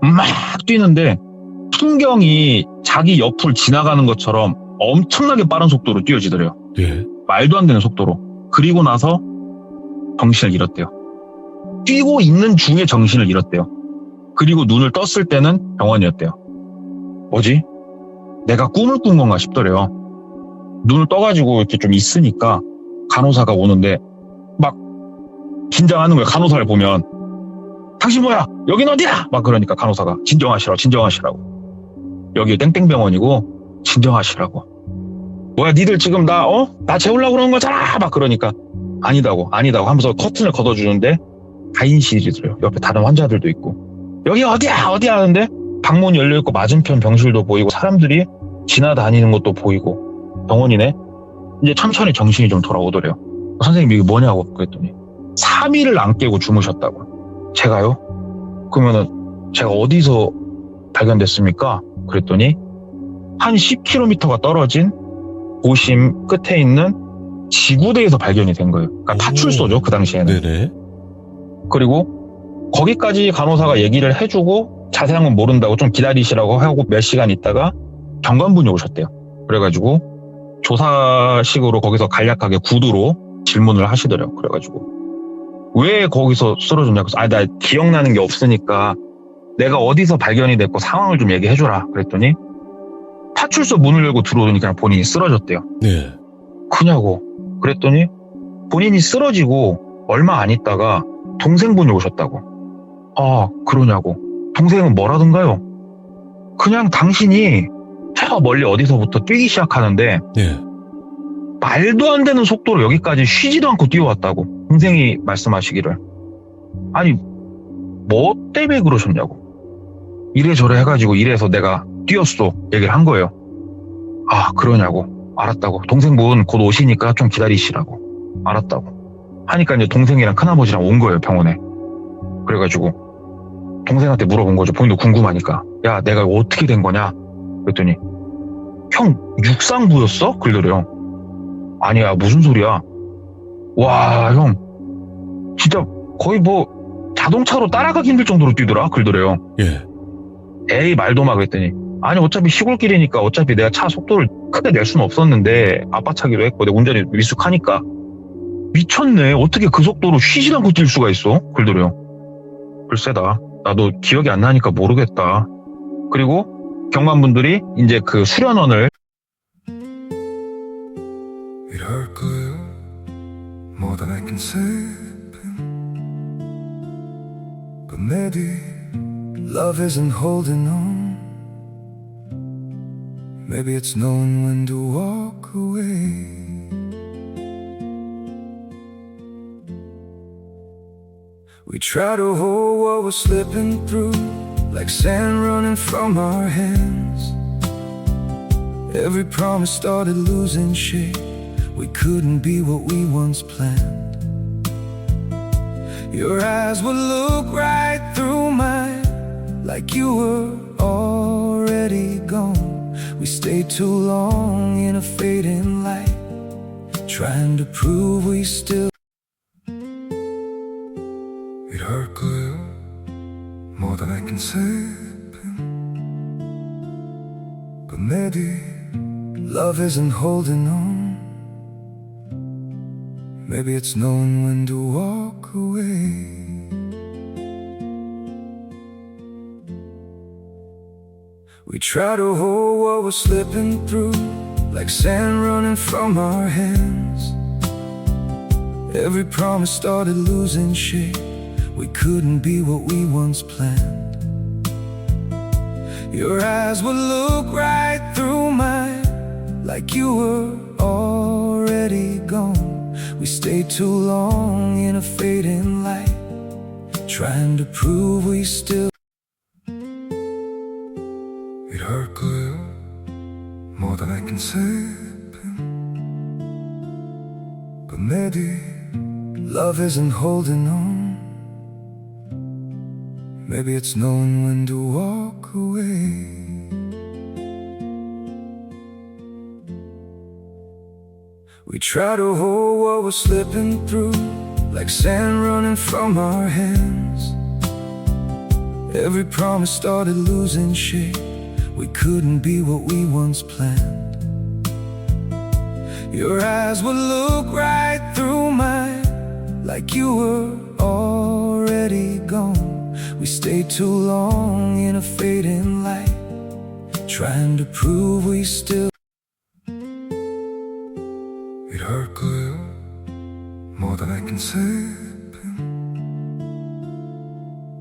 막 뛰는데 풍경이 자기 옆을 지나가는 것처럼 엄청나게 빠른 속도로 뛰어지더래요. 예. 말도 안 되는 속도로. 그리고 나서 정신을 잃었대요. 뛰고 있는 중에 정신을 잃었대요. 그리고 눈을 떴을 때는 병원이었대요. 뭐지? 내가 꿈을 꾼 건가 싶더래요. 눈을 떠가지고 이렇게 좀 있으니까 간호사가 오는데 막 긴장하는 거예요. 간호사를 보면. 당신 뭐야? 여긴 어디야? 막 그러니까 간호사가 진정하시라고. 여기 땡땡병원이고 진정하시라고. 뭐야 니들 지금 나 재우려고 그러는 거잖아. 막 그러니까 아니다고 하면서 커튼을 걷어주는데 가인실이더래요. 옆에 다른 환자들도 있고. 여기 어디야 하는데 방문이 열려있고 맞은편 병실도 보이고 사람들이 지나다니는 것도 보이고 병원이네. 이제 천천히 정신이 좀 돌아오더래요. 선생님 이게 뭐냐고 그랬더니 3일을 안 깨고 주무셨다고. 제가요? 그러면은 제가 어디서 발견됐습니까? 그랬더니 한 10km가 떨어진 도심 끝에 있는 지구대에서 발견이 된 거예요. 그러니까 파출소죠, 그 당시에는. 네네. 그리고 거기까지 간호사가 얘기를 해주고 자세한 건 모른다고 좀 기다리시라고 하고 몇 시간 있다가 경관분이 오셨대요. 그래가지고 조사식으로 거기서 간략하게 구두로 질문을 하시더래요. 그래가지고 왜 거기서 쓰러졌냐고. 나 기억나는 게 없으니까 내가 어디서 발견이 됐고 상황을 좀 얘기해줘라. 그랬더니 파출소 문을 열고 들어오더니 그냥 본인이 쓰러졌대요. 네. 그냐고. 그랬더니 본인이 쓰러지고 얼마 안 있다가 동생분이 오셨다고. 아, 그러냐고. 동생은 뭐라던가요? 그냥 당신이 저 멀리 어디서부터 뛰기 시작하는데 네. 말도 안 되는 속도로 여기까지 쉬지도 않고 뛰어왔다고. 동생이 말씀하시기를. 아니, 뭐 때문에 그러셨냐고. 이래저래 해가지고 이래서 내가 뛰었어. 얘기를 한 거예요. 아, 그러냐고. 알았다고. 동생분 곧 오시니까 좀 기다리시라고. 알았다고. 하니까 이제 동생이랑 큰아버지랑 온 거예요, 병원에. 그래가지고 동생한테 물어본 거죠. 본인도 궁금하니까. 야, 내가 어떻게 된 거냐? 그랬더니 형, 육상부였어? 그러더래요. 아니야, 무슨 소리야. 와, 형. 진짜 거의 뭐 자동차로 따라가기 힘들 정도로 뛰더라? 그러더래요. 예. 에이, 말도 마. 그랬더니 아니, 어차피 시골길이니까 어차피 내가 차 속도를 크게 낼 수는 없었는데 아빠 차기로 했고 내가 운전이 미숙하니까. 미쳤네. 어떻게 그 속도로 쉬지 않고 뛸 수가 있어? 그러더래요. 글쎄다. 나도 기억이 안 나니까 모르겠다. 그리고 경관분들이 이제 그 수련원을 It hurt good, more than I can say. But maybe love isn't holding on. Maybe it's knowing when to walk away. We try to hold what we're slipping through, like sand running from our hands. Every promise started losing shape. We couldn't be what we once planned. Your eyes would look right through mine, like you were already gone. We stayed too long in a fading light, trying to prove we still. It hurt good, more than I can say. But maybe love isn't holding on. Maybe it's knowing when to walk away. We try to hold what we're slipping through, like sand running from our hands. Every promise started losing shape. We couldn't be what we once planned. Your eyes would look right through mine, like you were already gone. We stayed too long in a fading light, trying to prove we still. It hurt good, more than I can can save him. But maybe love isn't holding on. Maybe it's knowing when to walk away. We try to hold what we're slipping through, like sand running from our hands. Every promise started losing shape. We couldn't be what we once planned. Your eyes would look right through mine, like you were already gone. We stayed too long in a fading light, trying to prove we still. It hurt good, more than I can say.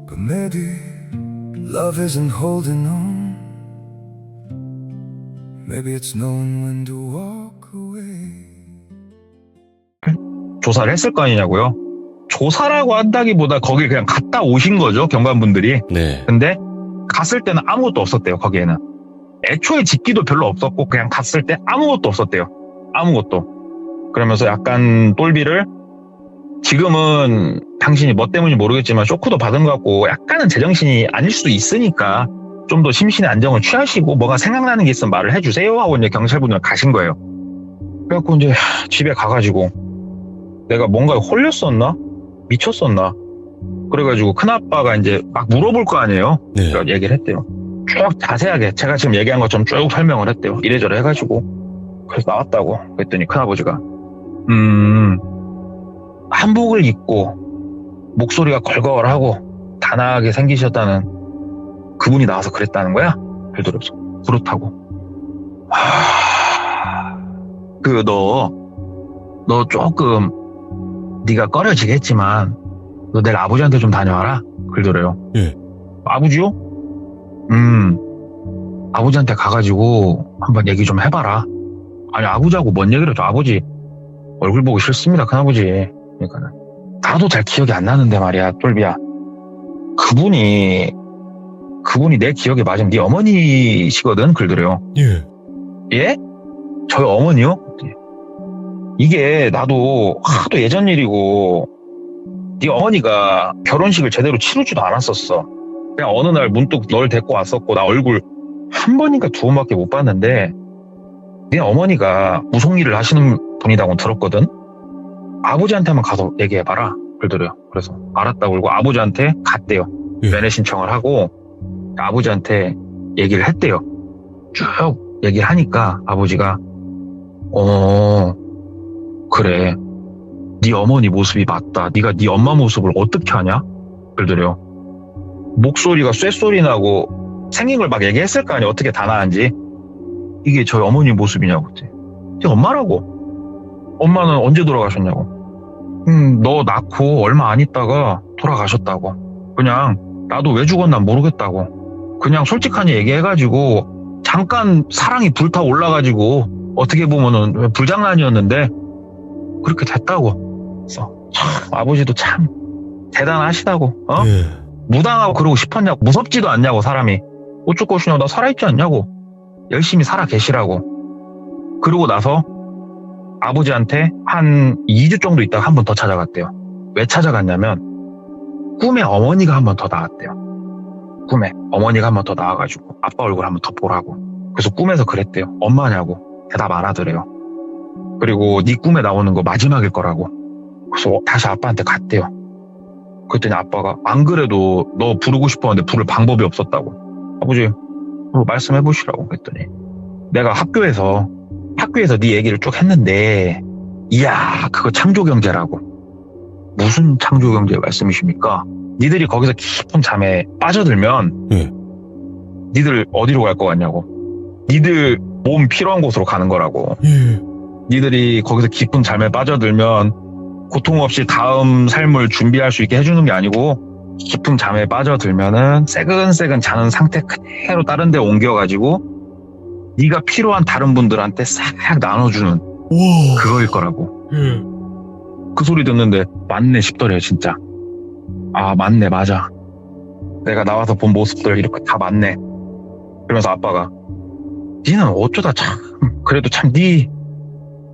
But maybe love isn't holding on. Maybe it's knowing when to walk away. 조사를 했을 거 아니냐고요? 조사라고 한다기보다 거기 그냥 갔다 오신 거죠, 경관분들이. 네. 근데 갔을 때는 아무것도 없었대요, 거기에는. 애초에 집기도 별로 없었고 그냥 갔을 때 아무것도 없었대요. 아무것도. 그러면서 약간 똘비를 지금은 당신이 뭐 때문인지 모르겠지만 쇼크도 받은 것 같고 약간은 제정신이 아닐 수도 있으니까 좀 더 심신의 안정을 취하시고 뭐가 생각나는 게 있으면 말을 해주세요 하고 이제 경찰분들 가신 거예요. 그래갖고 이제 집에 가가지고 내가 뭔가에 홀렸었나? 미쳤었나? 그래가지고 큰아빠가 이제 막 물어볼 거 아니에요. 네. 그러니까 얘기를 했대요. 쭉 자세하게 제가 지금 얘기한 것처럼 쭉 설명을 했대요. 이래저래 해가지고 그래서 나왔다고. 그랬더니 큰아버지가 한복을 입고 목소리가 걸걸하고 단아하게 생기셨다는 그분이 나와서 그랬다는 거야? 별도로서 그렇다고. 너 조금 네가 꺼려지겠지만 너 내일 아버지한테 좀 다녀와라. 그러더래요. 예. 아버지요? 아버지한테 가가지고 한번 얘기 좀 해봐라. 아니 아버지하고 뭔 얘기를 해줘. 아버지 얼굴 보기 싫습니다, 큰아버지. 그러니까 나도 잘 기억이 안 나는데 말이야, 똘비야. 그분이 내 기억에 맞으면 네 어머니시거든. 그러더래요. 예. 예? 저희 어머니요? 이게 나도 하도 예전 일이고 네 어머니가 결혼식을 제대로 치르지도 않았었어. 그냥 어느 날 문득 널 데리고 왔었고 나 얼굴 한 번인가 두 번밖에 못 봤는데 네 어머니가 무속일을 하시는 분이라고 들었거든. 아버지한테만 가서 얘기해봐라. 그러더래요. 그래서 알았다고 그러고 아버지한테 갔대요. 예. 면회 신청을 하고 아버지한테 얘기를 했대요. 쭉 얘기를 하니까 아버지가 그래, 네 어머니 모습이 맞다. 네가 네 엄마 모습을 어떻게 하냐? 그러더래요. 목소리가 쇳소리 나고 생긴 걸 막 얘기했을 거 아니야. 어떻게 다 나은지. 이게 저희 어머니 모습이냐고. 네 엄마라고. 엄마는 언제 돌아가셨냐고. 너 낳고 얼마 안 있다가 돌아가셨다고. 그냥 나도 왜 죽었나 모르겠다고. 그냥 솔직하게 얘기해가지고 잠깐 사랑이 불타 올라가지고 어떻게 보면은 불장난이었는데 그렇게 됐다고. 그래서 참, 아버지도 참 대단하시다고. 예. 무당하고 그러고 싶었냐고. 무섭지도 않냐고. 사람이 어쩔 것이냐고. 나 살아있지 않냐고. 열심히 살아 계시라고. 그러고 나서 아버지한테 한 2주 정도 있다가 한 번 더 찾아갔대요. 왜 찾아갔냐면 꿈에 어머니가 한 번 더 나왔대요. 꿈에 어머니가 한 번 더 나와가지고 아빠 얼굴 한 번 더 보라고. 그래서 꿈에서 그랬대요. 엄마냐고. 대답 안 하더래요. 그리고 네 꿈에 나오는 거 마지막일 거라고. 그래서 다시 아빠한테 갔대요. 그랬더니 아빠가 안 그래도 너 부르고 싶었는데 부를 방법이 없었다고. 아버지 말씀해 보시라고. 그랬더니 내가 학교에서 네 얘기를 쭉 했는데 이야 그거 창조경제라고. 무슨 창조경제 말씀이십니까? 니들이 거기서 깊은 잠에 빠져들면 니들 어디로 갈 것 같냐고. 니들 몸 필요한 곳으로 가는 거라고. 니들이 거기서 깊은 잠에 빠져들면 고통 없이 다음 삶을 준비할 수 있게 해주는 게 아니고 깊은 잠에 빠져들면은 새근새근 자는 상태 그대로 다른 데 옮겨가지고 네가 필요한 다른 분들한테 싹 나눠주는 그거일 거라고. 그 소리 듣는데 맞네 싶더래요. 진짜. 아 맞네 맞아. 내가 나와서 본 모습들 이렇게 다 맞네. 그러면서 아빠가 니는 어쩌다 참 그래도 참 네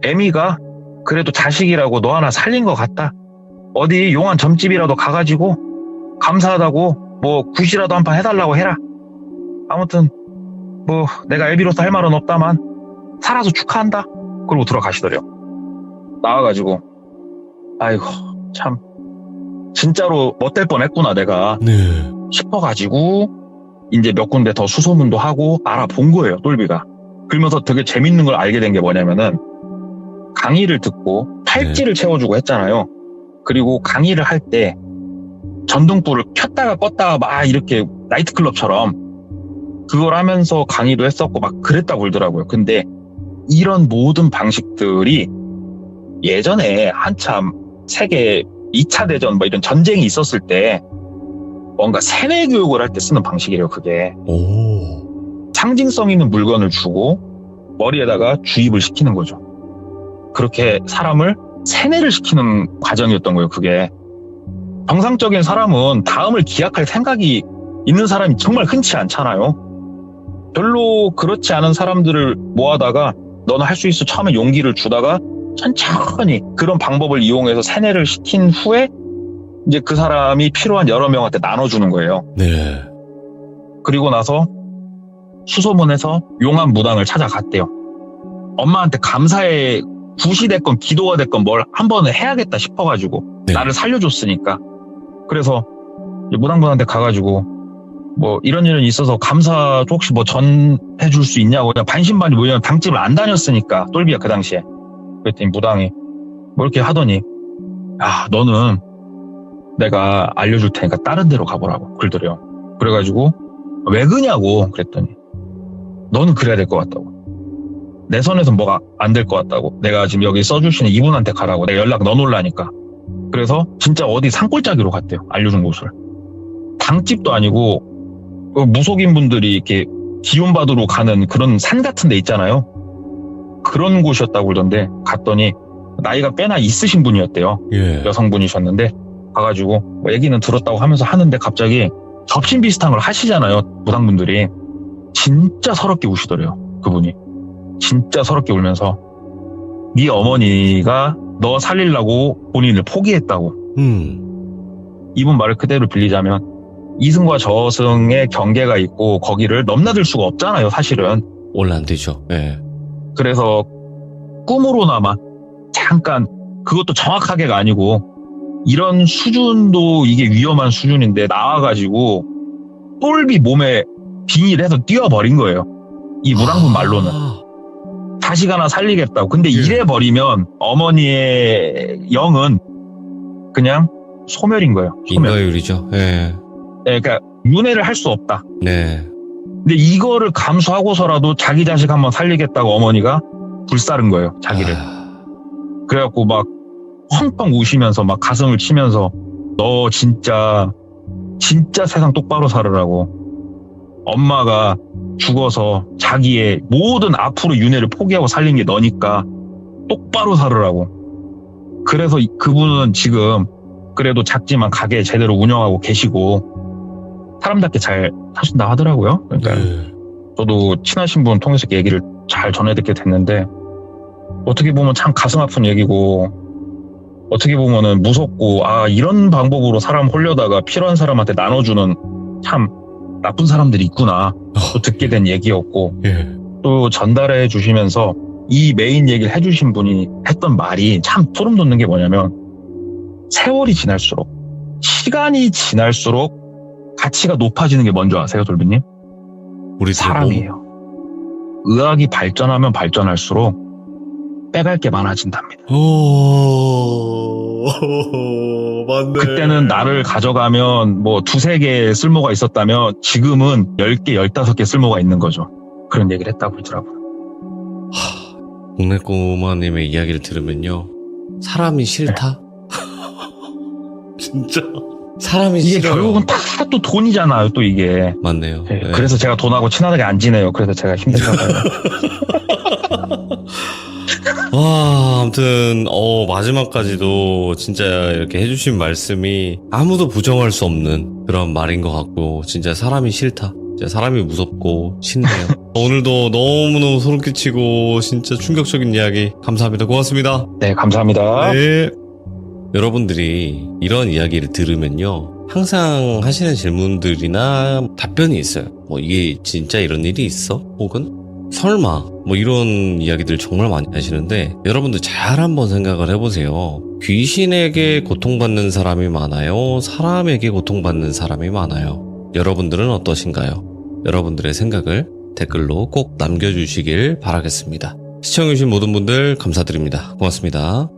애미가 그래도 자식이라고 너 하나 살린 것 같다. 어디 용한 점집이라도 가가지고 감사하다고 뭐 굿이라도 한 판 해달라고 해라. 아무튼 뭐 내가 애비로서 할 말은 없다만 살아서 축하한다. 그러고 들어가시더래요. 나와가지고 아이고 참 진짜로 못될 뻔했구나 내가 네. 싶어가지고 이제 몇 군데 더 수소문도 하고 알아본 거예요. 똘비가. 그러면서 되게 재밌는 걸 알게 된 게 뭐냐면은 강의를 듣고 팔찌를 채워주고 했잖아요. 그리고 강의를 할 때 전등불을 켰다가 껐다가 막 이렇게 나이트클럽처럼 그걸 하면서 강의도 했었고 막 그랬다고 그러더라고요. 근데 이런 모든 방식들이 예전에 한참 세계 2차 대전 뭐 이런 전쟁이 있었을 때 뭔가 세뇌 교육을 할 때 쓰는 방식이래요. 그게 오. 상징성 있는 물건을 주고 머리에다가 주입을 시키는 거죠. 그렇게 사람을 세뇌를 시키는 과정이었던 거예요. 그게 정상적인 사람은 다음을 기약할 생각이 있는 사람이 정말 흔치 않잖아요. 별로 그렇지 않은 사람들을 모아다가 너는 할 수 있어 처음에 용기를 주다가 천천히 그런 방법을 이용해서 세뇌를 시킨 후에 이제 그 사람이 필요한 여러 명한테 나눠주는 거예요. 네. 그리고 나서 수소문해서 용한 무당을 찾아갔대요. 엄마한테 감사의 굿이 됐건 기도가 됐건 뭘 한 번은 해야겠다 싶어가지고 네. 나를 살려줬으니까. 그래서 무당분한테 가가지고 뭐 이런 일은 있어서 감사 혹시 뭐 전해줄 수 있냐고 그냥 반신반의 뭐냐면 당집을 안 다녔으니까 똘비가 그 당시에. 그랬더니 무당이 뭐 이렇게 하더니 야 너는 내가 알려줄 테니까 다른 데로 가보라고 그러더래요. 그래가지고 왜 그냐고 그랬더니 너는 그래야 될 것 같다고. 내 손에서 뭐가 안 될 것 같다고. 내가 지금 여기 써주시는 이분한테 가라고. 내가 연락 넣어놓으려니까. 그래서 진짜 어디 산골짜기로 갔대요. 알려준 곳을. 당집도 아니고 무속인 분들이 이렇게 기운 받으러 가는 그런 산 같은 데 있잖아요. 그런 곳이었다고 그러던데 갔더니 나이가 꽤나 있으신 분이었대요. 예. 여성분이셨는데 가가지고 뭐 얘기는 들었다고 하면서 하는데 갑자기 접신 비슷한 걸 하시잖아요. 무당분들이. 진짜 서럽게 우시더래요. 그분이. 진짜 서럽게 울면서 네 어머니가 너 살리려고 본인을 포기했다고. 이분 말을 그대로 빌리자면 이승과 저승의 경계가 있고 거기를 넘나들 수가 없잖아요. 사실은. 원래 안 되죠. 예. 그래서 꿈으로나마 잠깐 그것도 정확하게가 아니고 이런 수준도 이게 위험한 수준인데 나와가지고 똘비 몸에 비닐해서 뛰어버린 거예요. 이 무당분 말로는. 자식 하나 살리겠다고. 근데 예. 이래버리면 어머니의 영은 그냥 소멸인 거예요. 소멸. 인과율이죠. 예. 네, 그러니까 윤회를 할 수 없다. 네. 근데 이거를 감수하고서라도 자기 자식 한번 살리겠다고 어머니가 불사른 거예요. 자기를. 그래갖고 막 펑펑 우시면서 막 가슴을 치면서 너 진짜 세상 똑바로 살으라고. 엄마가 죽어서 자기의 모든 앞으로 윤회를 포기하고 살린 게 너니까 똑바로 살으라고. 그래서 그분은 지금 그래도 작지만 가게 제대로 운영하고 계시고 사람답게 잘 사신다 하더라고요. 그러니까 네. 저도 친하신 분 통해서 얘기를 잘 전해 듣게 됐는데 어떻게 보면 참 가슴 아픈 얘기고 어떻게 보면은 무섭고 이런 방법으로 사람 홀려다가 필요한 사람한테 나눠주는 참 나쁜 사람들이 있구나 또 듣게 된 얘기였고 예. 또 전달해 주시면서 이 메인 얘기를 해주신 분이 했던 말이 참 소름 돋는 게 뭐냐면 세월이 지날수록 시간이 지날수록 가치가 높아지는 게 뭔지 아세요, 돌비님? 우리 사람이에요. 의학이 발전하면 발전할수록 빼갈 게 많아진답니다. 오, 맞네. 그때는 나를 가져가면 뭐 2-3개 쓸모가 있었다면 지금은 10개, 15개 쓸모가 있는 거죠. 그런 얘기를 했다고 그러더라고요. 동네꼬마님의 이야기를 들으면요. 사람이 싫다? 진짜. 사람이 이게 싫어요. 결국은 다 또 돈이잖아요, 또 이게. 맞네요. 네, 네. 그래서 제가 돈하고 친하게 안 지내요. 그래서 제가 힘들다고요. 아무튼 마지막까지도 진짜 이렇게 해주신 말씀이 아무도 부정할 수 없는 그런 말인 것 같고, 진짜 사람이 싫다. 진짜 사람이 무섭고 싫네요. 오늘도 너무너무 소름 끼치고 진짜 충격적인 이야기 감사합니다. 고맙습니다. 네, 감사합니다. 네. 여러분들이 이런 이야기를 들으면요, 항상 하시는 질문들이나 답변이 있어요. 뭐 이게 진짜 이런 일이 있어? 혹은 설마 뭐 이런 이야기들 정말 많이 하시는데, 여러분들 잘 한번 생각을 해보세요. 귀신에게 고통받는 사람이 많아요? 사람에게 고통받는 사람이 많아요? 여러분들은 어떠신가요? 여러분들의 생각을 댓글로 꼭 남겨주시길 바라겠습니다. 시청해주신 모든 분들 감사드립니다. 고맙습니다.